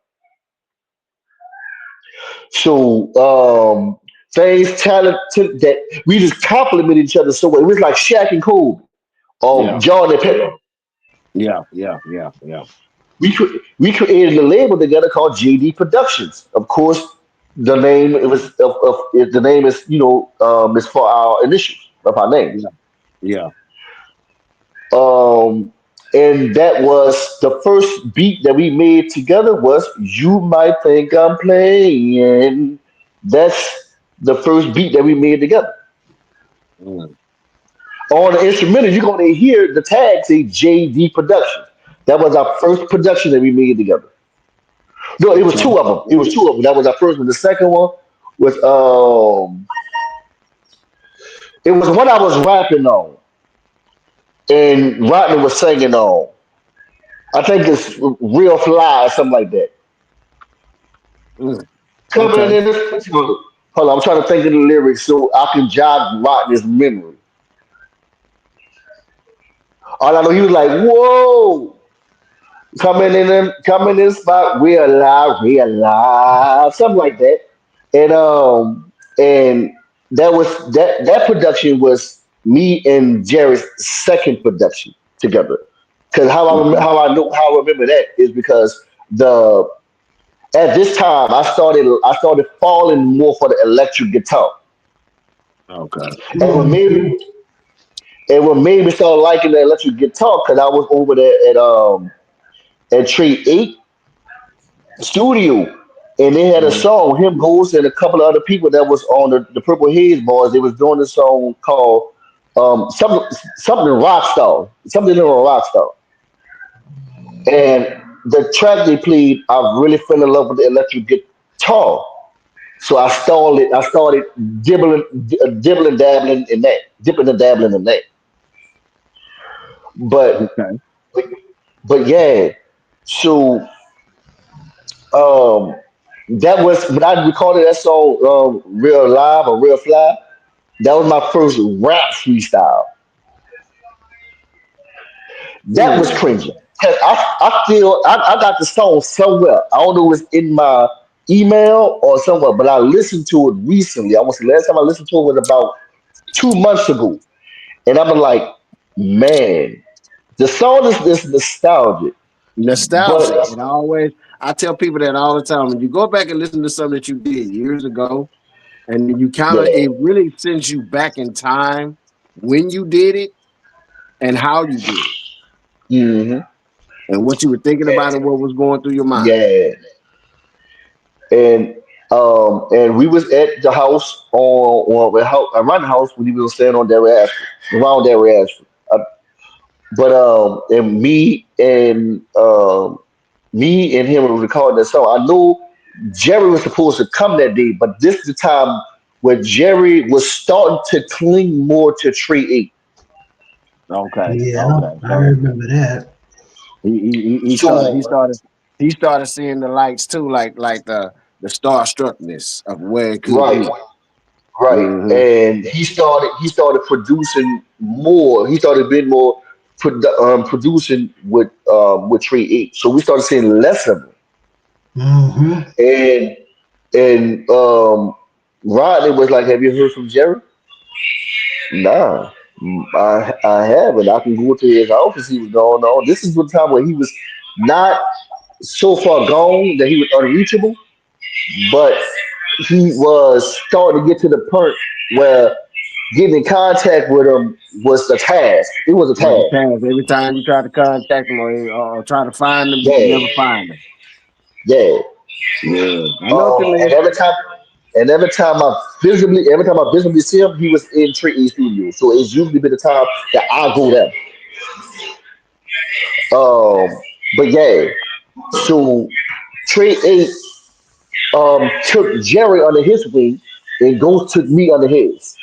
So things talented that we just complimented each other so well. It was like Shaq and Kobe or Yeah. John and Pippen. Yeah. Yeah. Yeah. Yeah. We created a label together called JD Productions. Of course, the name is is for our initials of our names. Yeah. Yeah. Um, and that was the first beat that we made together was "You Might Think I'm Playing." That's the first beat that we made together. Mm. On the instrumental, you're going to hear the tag say JD Productions. That was our first production that we made together. No, it was Okay. two of them. It was two of them. That was our first one. The second one was it was one I was rapping on, and Rodney was singing on. I think it's Real Fly or something like that. Mm. Coming Okay. in this. Hold on, I'm trying to think of the lyrics so I can jog Rodney's memory. All I know, he was like, "Whoa, coming in spot, we alive, something like that." And that production was me and Jerry's second production together. Because Okay. how I remember that is because the at this time I started falling more for the electric guitar. Okay. And what made me start liking the electric guitar because I was over there at Trade 8 Studio. And they had a Mhm. song, him, Ghost, and a couple of other people that was on the Purple Haze Boys. They was doing a song called something Rockstar, something in a Rockstar. And the track they played, I really fell in love with the electric guitar. So I started dibbling, dabbling in that, dipping and dabbling in that. But Okay. but yeah, so um, that was when I recorded that song, "Real Live" or "Real Fly." That was my first rap freestyle. That was Mm. cringy. 'Cause I feel I got the song somewhere. I don't know if it's in my email or somewhere, but I listened to it recently. I was the last time I listened to it was about 2 months ago, and I'm like, man, the song is nostalgic, Nostalgic. but And I tell people that all the time. When you go back and listen to something that you did years ago, and then you kind of, yeah, it really sends you back in time when you did it and how you did it hmm and what you were thinking about and what was going through your mind. yeah, and and we was at the house around the house when he was standing on their ass around their ass. But and me and him were recording that song. I knew Jerry was supposed to come that day, but this is the time where Jerry was starting to cling more to Tree 8. Okay. Yeah, Okay. I So remember that. he started So he started seeing the lights too, like the starstruckness of where it could right, be. right, Hmm. and he started producing more. He started being more producing with Tree 8. So we started seeing less of him. Hmm. And Rodney was like, "Have you heard from Jerry?" Nah, I haven't. I can go to his house and see what's going on. This is the time where he was not so far gone that he was unreachable, but he was starting to get to the point where getting in contact with him was a task. It was a Was the task. task every time you try to contact them or try to find them, you could Yeah, never find them. yeah. Yeah, I know what you And mean. every time I visibly see him, he was in Tricky Studio. So it's usually been the time that I go there. Um, but yeah, so Trey 8 took Jerry under his wing, and Ghost took me under his,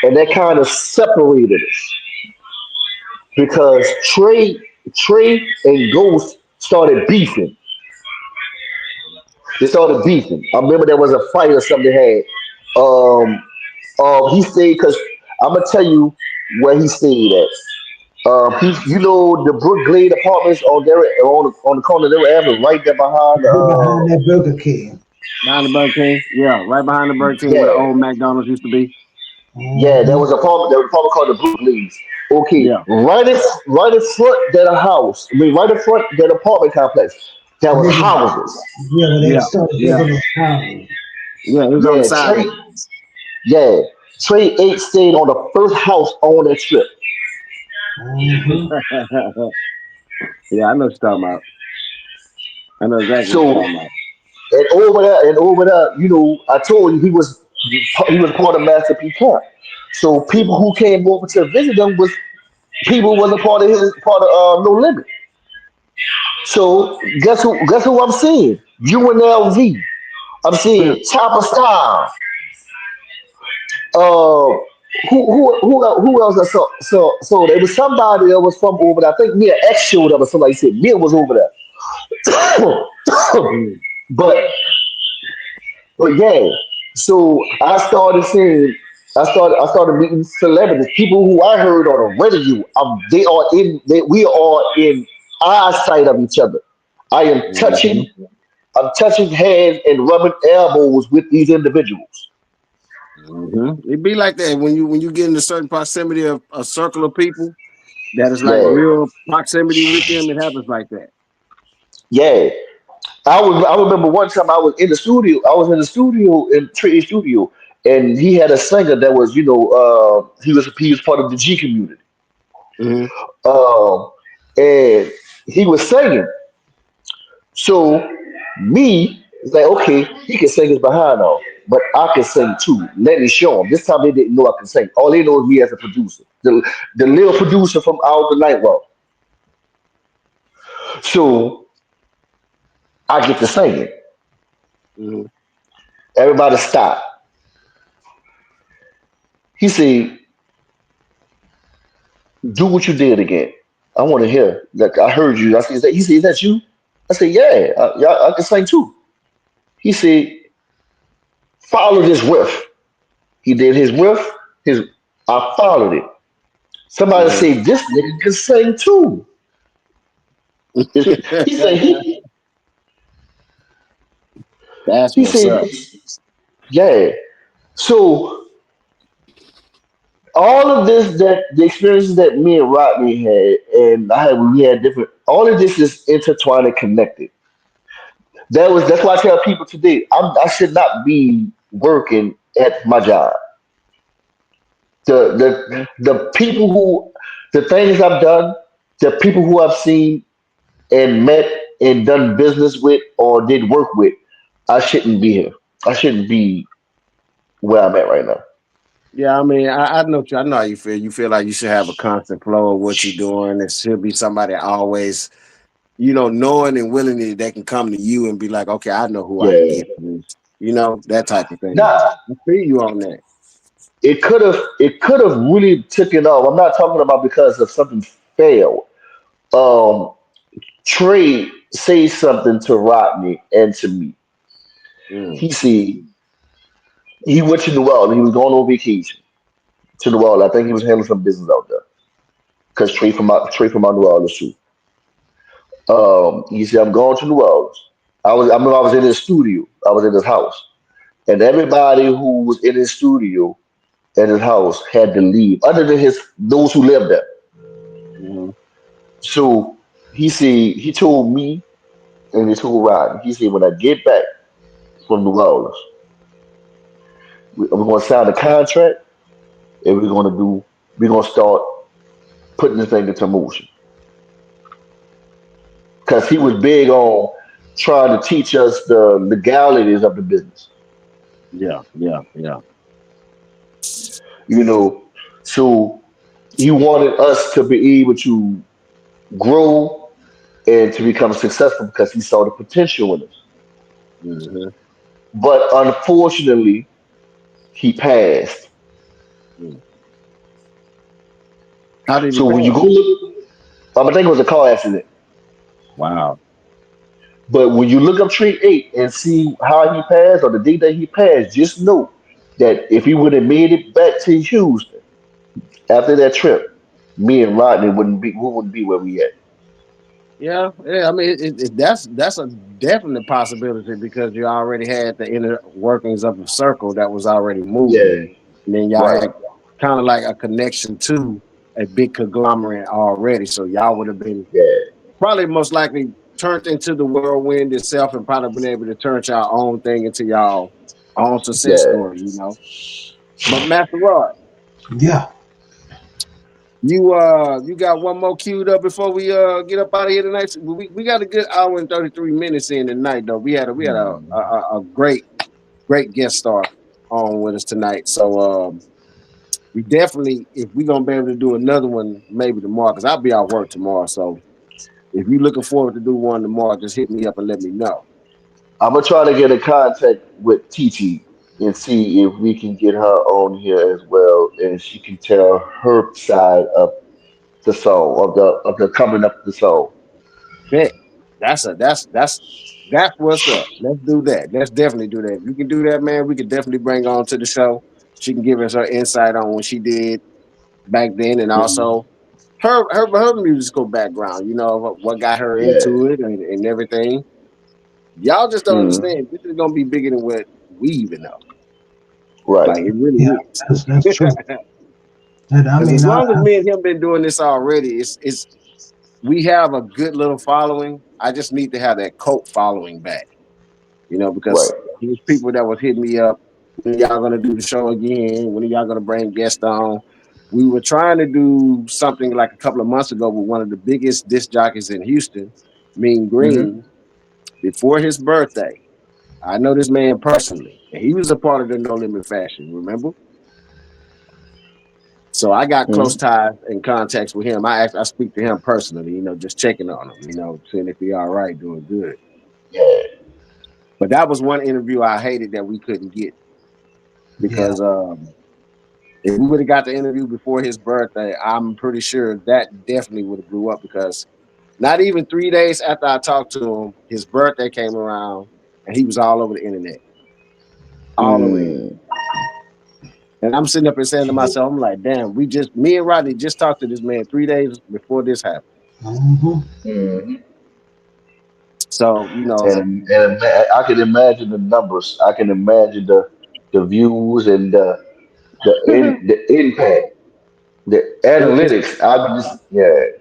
and that kind of separated us because Trey and Ghost started beefing. They started beefing. I remember there was a fight or something they had. He stayed because I'm gonna tell you where he stayed at. You know the Brook Glade Apartments on the corner of their avenue, right there behind. Right behind that Burger King. Behind the Burger King, yeah, right behind the Burger King where the Yeah, old McDonald's used to be. yeah, there Hmm. was a apartment. There was an apartment called the Brook Glades. Okay, Yeah, right in front that a house. I mean, right in front that apartment complex. There When was they was, houses. yeah, when they yeah, started yeah, building those houses. yeah. It was on the Yeah, side of Yeah, Trey 8 stayed on the first house on that strip. Hmm. it. Yeah, I know what you're talking about. I know exactly what you're So talking about. and over there, I told you he was part of Master P Camp. So people who came over to visit him was people who wasn't part of No Limit. So guess who I'm seeing? UNLV. I'm seeing Chopper Style. Uh, who else I saw? So there was somebody that was from over there. I think Mia X showed up or somebody said Mia was over there. Mm. but but yeah. So I started meeting celebrities, people who I heard on the radio. We are in eyesight of each other. I am Hmm. touching I'm touching hands and rubbing elbows with these individuals. Hmm. It be like that when you get in a certain proximity of a circle of people that is like Yeah, real proximity with them. It happens like that. yeah. I remember one time I was in the studio. I was in the studio in Trey Studio, and he had a singer that was, he was part of the G community. Hmm. Um, and he was singing. So Me, it's like, okay, he can sing his behind off, but I can sing too. Let me show him. This time they didn't know I can sing. All they know is me as a producer. The little producer from Out the Nightwalk. So I get to sing it. Mhm. Everybody stop. He said, do what you did again. I want to hear. Like I heard you. I said, he said, is that you? I said, yeah, I can sing too. He said, follow this riff. He did his riff. His I followed it. Somebody Mhm. said, this nigga can sing too. He said That's he what's said, up. yeah. So all of this that the experiences that me and Rodney had and I had we had different all of this is intertwined and connected. That's why I tell people today I should not be working at my job. The people who the things I've done, the people who I've seen and met and done business with or did work with, I shouldn't be here. I shouldn't be where I'm at right now. Yeah, I mean, I know I know how you feel. You feel like you should have a constant flow of what you're doing. There should be somebody always, knowing and willingly they can come to you and be like, okay, I know who I can Yeah. get for this. That type of thing. Now I feel you on that. it could have really taken off. I'm not talking about because of something failed. Um Trey say something to Rodney and to me. Mm, He said he went to New Orleans. He was going on vacation to New Orleans. I think he was handling some business out there. Because Trey from out New Orleans too. He said, I'm going to New Orleans. I remember I was in his studio. I was in his house. And everybody who was in his studio at his house had to leave, other than his those who lived there. mhm. So he told me and he told Rodney, he said, when I get back from New Orleans, we're gonna sign a contract and we're gonna start putting this thing into motion. Because he was big on trying to teach us the legalities of the business. Yeah, yeah, yeah. You know, so he wanted us to be able to grow and to become successful because he saw the potential in us. Hmm. But unfortunately, he passed. Mm. How did he So when you pass? go look, I think it was a car accident. Wow. But when you look up Tree 8 and see how he passed or the day that he passed, just know that if he would have made it back to Houston after that trip, me and Rodney we wouldn't be where we at. Yeah, yeah. I mean, that's a definite possibility because you already had the inner workings of a circle that was already moving, Yeah, and then y'all right. had kind of like a connection to a big conglomerate already. So y'all would have been Yeah, probably most likely turned into the whirlwind itself, and probably been able to turn y'all own thing into y'all own success yeah. story. But Master Rod, Yeah. you got one more queued up before we get up out of here tonight. We got a good hour and 33 minutes in tonight though. We had a great guest star on with us tonight. So we definitely if we're gonna be able to do another one maybe tomorrow because I'll be out work tomorrow. So if you're looking forward to do one tomorrow, just hit me up and let me know. I'm gonna try to get in contact with TT and see if we can get her on here as well, and she can tell her side of the song of the coming up the song. Bet. That's what's up. Let's do that. Let's definitely do that. If you can do that, man, we could definitely bring her on to the show. She can give us her insight on what she did back then and Mhm. also her musical background, what got her Yeah. into it and everything. Y'all just don't Mhm. understand. This is gonna be bigger than what we even know. Right. Like it really Yeah. is. That's true. And I Because mean, as long as me and him been doing this already, it's we have a good little following. I just need to have that cult following back. Right. Because there's people that was hitting me up. When are y'all gonna do the show again? When are y'all gonna bring guests on? We were trying to do something like a couple of months ago with one of the biggest disc jockeys in Houston, Mean Mhm. Green, before his birthday. I know this man personally, and he was a part of the No Limit Fashion. Remember? So I got close Mhm. ties and contacts with him. I speak to him personally, just checking on him, seeing if he all right, doing good. Yeah. But that was one interview I hated that we couldn't get Yeah. because if we would have got the interview before his birthday, I'm pretty sure that definitely would have blew up because not even 3 days after I talked to him, his birthday came around and he was all over the internet, all over the internet. Mm. And I'm sitting up and saying to myself, I'm like, damn, me and Rodney just talked to this man 3 days before this happened. Mm-hmm. Mhm. So, I can imagine the numbers. I can imagine the views and the impact, the it's analytics. I would just yeah. I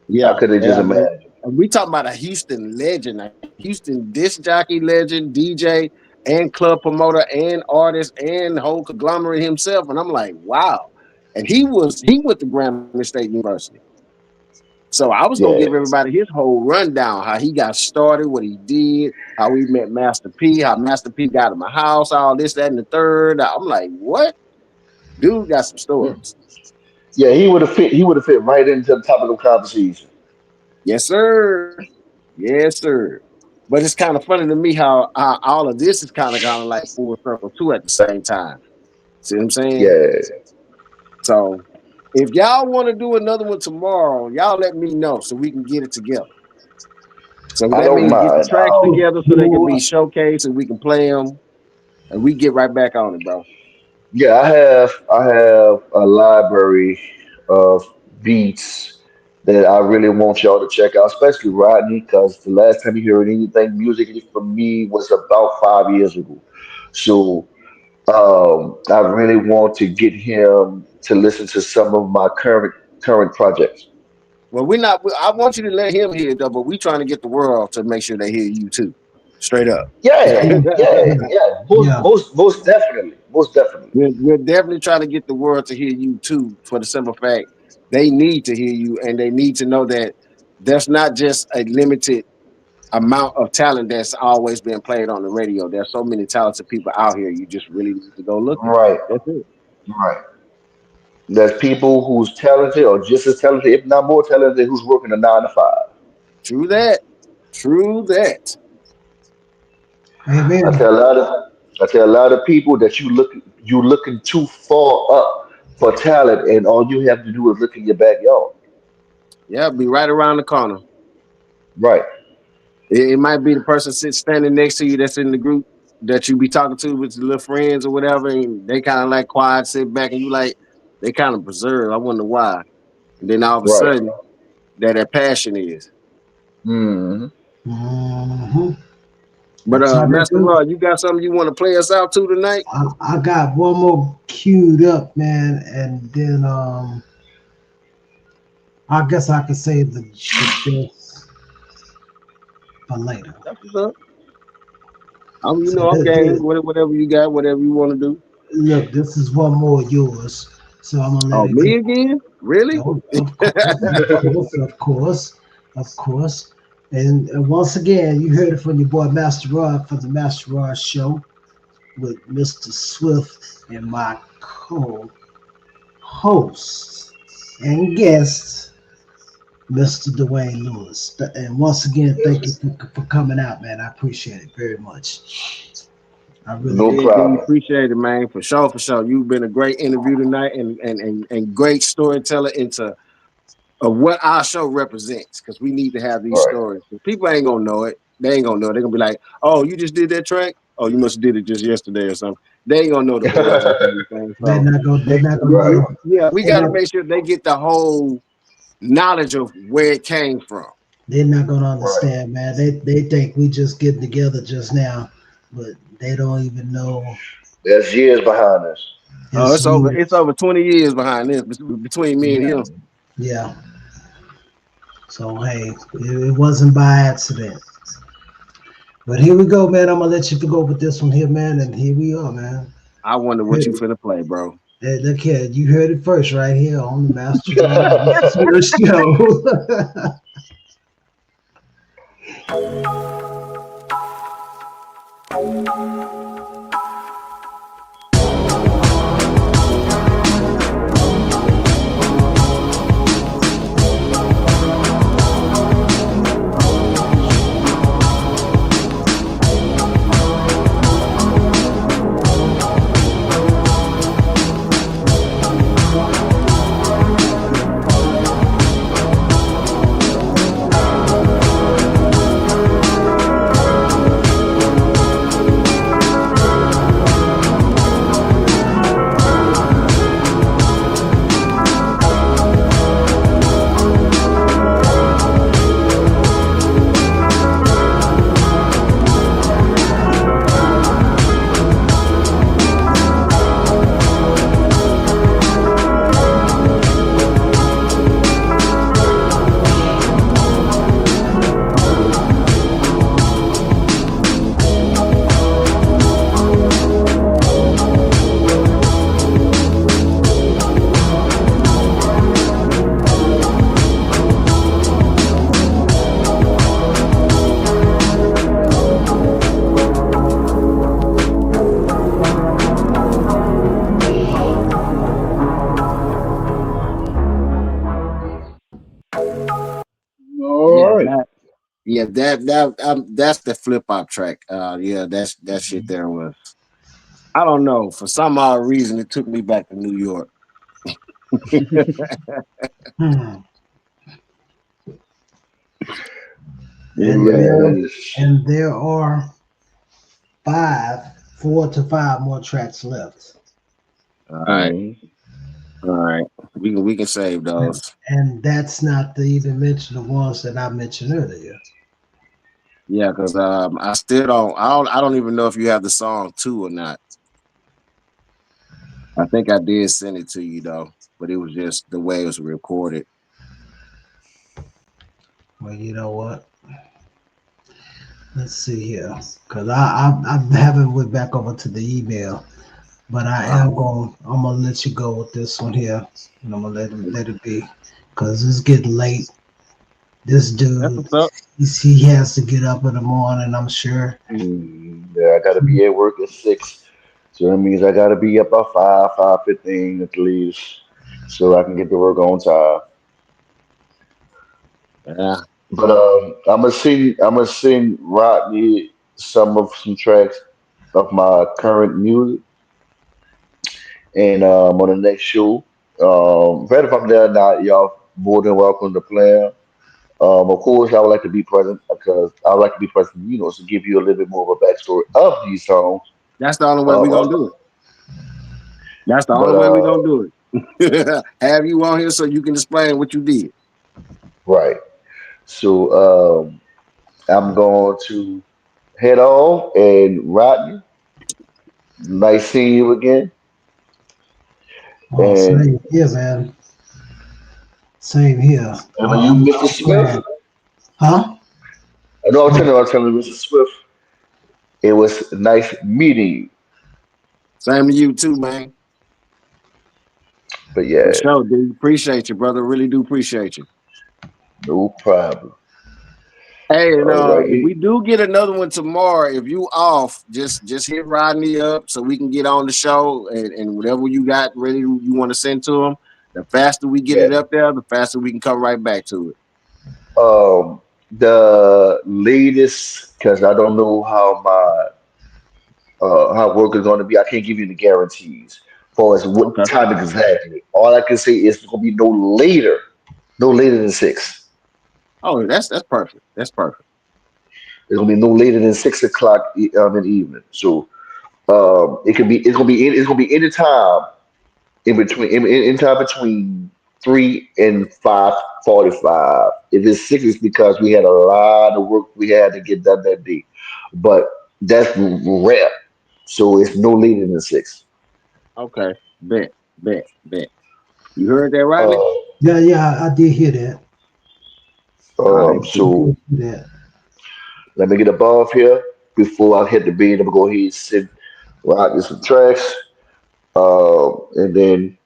yeah, could have just imagined. and we talking about a Houston legend, a Houston disc jockey legend, DJ, and club promoter, and artist, and whole conglomerate himself. And I'm like, wow. And he went to Grambling State University. So I was gonna give Yeah. everybody his whole rundown, how he got started, what he did, how we met Master P, how Master P got him a house, all this, that, and the third. I'm like, what? Dude got some Mm. stories. Yeah, he would have fit. He would have fit right into the top of the conversation. Yes, sir. Yes, sir. But it's kind of funny to me how all of this is kind of like full circle too at the same time. See what I'm saying? Yeah, So if y'all want to do another one tomorrow, y'all let me know so we can get it together. So I that don't means get the mind. tracks together so they can be Sure. showcased and we can play them and we get right back on it, bro. Yeah, I have a library of beats that I really want y'all to check out, especially Rodney, because the last time you heard anything musically from me was about 5 years ago. So I really want to get him to listen to some of my current projects. Well, we're not. I want you to let him hear it though, but we trying to get the world to make sure they hear you too, straight up. Yeah, Yeah. yeah, Yeah. yeah. Yeah. Most definitely, most definitely. We're definitely trying to get the world to hear you too, for the simple fact they need to hear you and they need to know that there's not just a limited amount of talent that's always been played on the radio. There's so many talented people out here. You just really need to go looking. Right, That's it. right. There's people who's talented or just as talented, if not more talented, who's working a 9 to 5. True that. True that. I Amen. tell a lot of I tell a lot of people that you looking too far up for talent, and all you have to do is look in your backyard. Yeah, be right around the corner. Right, It might be the person standing next to you that's in the group that you be talking to with your little friends or whatever, and they kind of like quiet, sit back, and you like they kind of preserve. I wonder why. And then all of a right. sudden, that passion is. Hmm. Mm-hmm. But That's how we Master do. Rod, you got something you want to play us out to tonight? I got one more queued up, man, and then I guess I could save the best for later. That's what's up. I'm game. Whatever you got, whatever you want to do. Look, this is one more of yours, so I'm gonna let Oh, it go. me again? Really? Oh, of course, of course, of course, of course. And once again, you heard it from your boy Master Rod from the Master Rod Show with Mr. Swift and my co-host and guest, Mr. Dwayne Lewis. And once again, thank you for coming out, man. I appreciate it very much. I really No do. Yeah, problem. appreciate it, man. For sure, for sure. You've been a great interview tonight and great storyteller into of what our show represents, because we need to have these Right. stories. People ain't gonna know it. They ain't gonna know it. They're gonna be like, oh, you just did that track? Oh, you must have did it just yesterday or something. They ain't gonna know the origin of anything. They're So not gonna. They're not gonna Right. know. yeah, we They're gotta not. make sure they get the whole knowledge of where it came from. They're not gonna Right. understand, man. They think we just getting together just now, but they don't even know There's years behind us. Oh, it's it's years. over 20 years behind this between me and Yeah, him. yeah. So hey, it wasn't by accident. But here we go, man. I'm gonna let you go with this one here, man. And here we are, man. I wonder what you Hey, finna play, bro. look here, you heard it first right here on the Master Rod Show. All Yeah, right. that's the flip hop track. Yeah, that shit there was. I don't know. For some odd reason, it took me back to New York. Hmm. And there Yes. and there are four to five more tracks left. All right, Mhm. all right. We can save And, those. and that's not to even mention the ones that I mentioned earlier. Yeah, because I still I don't even know if you have the song too or not. I think I did send it to you though, but it was just the way it was recorded. Well, you know what? Let's see here, because I haven't went back over to the email, but I'm gonna let you go with this one here, and I'm gonna let it be, because it's getting late. This That's dude, what's up. he has to get up in the morning. I'm sure. Yeah, I gotta be at work at 6, so that means I gotta be up by 5:15 at least, so I can get to work on time. Yeah, But I'm gonna sing Rodney some tracks of my current music, and on the next show, right if I'm there or not, y'all more than welcome to play 'em. Of course, I would like to be present because I would like to be present, to give you a little bit more of a backstory of these songs. that's the only way we Uh, gonna uh, do it. That's the but only way we gonna do it. Have you on here so you can explain what you did. right. So I'm going to head on, and Rodney, nice seeing you again. Oh, And same here, man. Same here. and you, Mr. I'm Smith, glad. Huh? I know Go I was telling Mr. Swift, it was nice meeting you. Same to you too, man. But For yeah, sure, dude. Appreciate you, brother. Really do appreciate you. no problem. Hey, and All right. if we do get another one tomorrow, if you off, just hit Rodney up so we can get on the show and whatever you got ready you want to send to him. The faster we get Yeah. it up there, the faster we can come right back to it. The latest, because I don't know how work is going to be. I can't give you the guarantees for as what Okay. time exactly. All I can say is it's going to be no later than 6. Oh, that's perfect. That's perfect. It's going to be no later than 6 o'clock in the evening. So it's going to be any time in time between 3 and 5:45. If it's 6, it's because we had a lot of work we had to get done that day. But that's rare. So it's no later than 6. Okay. Bet, bet. You heard that, Rodney? Uh, Yeah, yeah, I did hear that. All right, I cool. so did hear that. let me get above here before I hit the beat. I'm gonna go ahead and sit, rock this some tracks, and then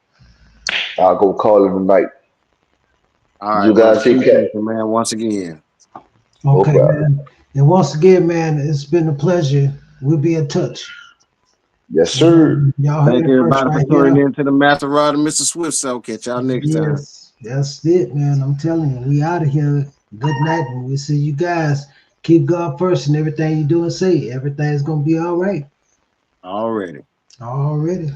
I'll go call it a night. All right, You brother. guys take care. Appreciate you, man. Once again. No Okay, problem. man. And once again, man, it's been a pleasure. We'll be in touch. Yes, sir. Y'all heard Thank it first everybody for right tuning here. in to the Masterrod and Mr. Swift show. Catch y'all next time. Yes, that's it, man. I'm telling you, we out of here. Good night, and we see you guys. Keep God first and everything you do and say. Everything's gonna be all right. Already. Already.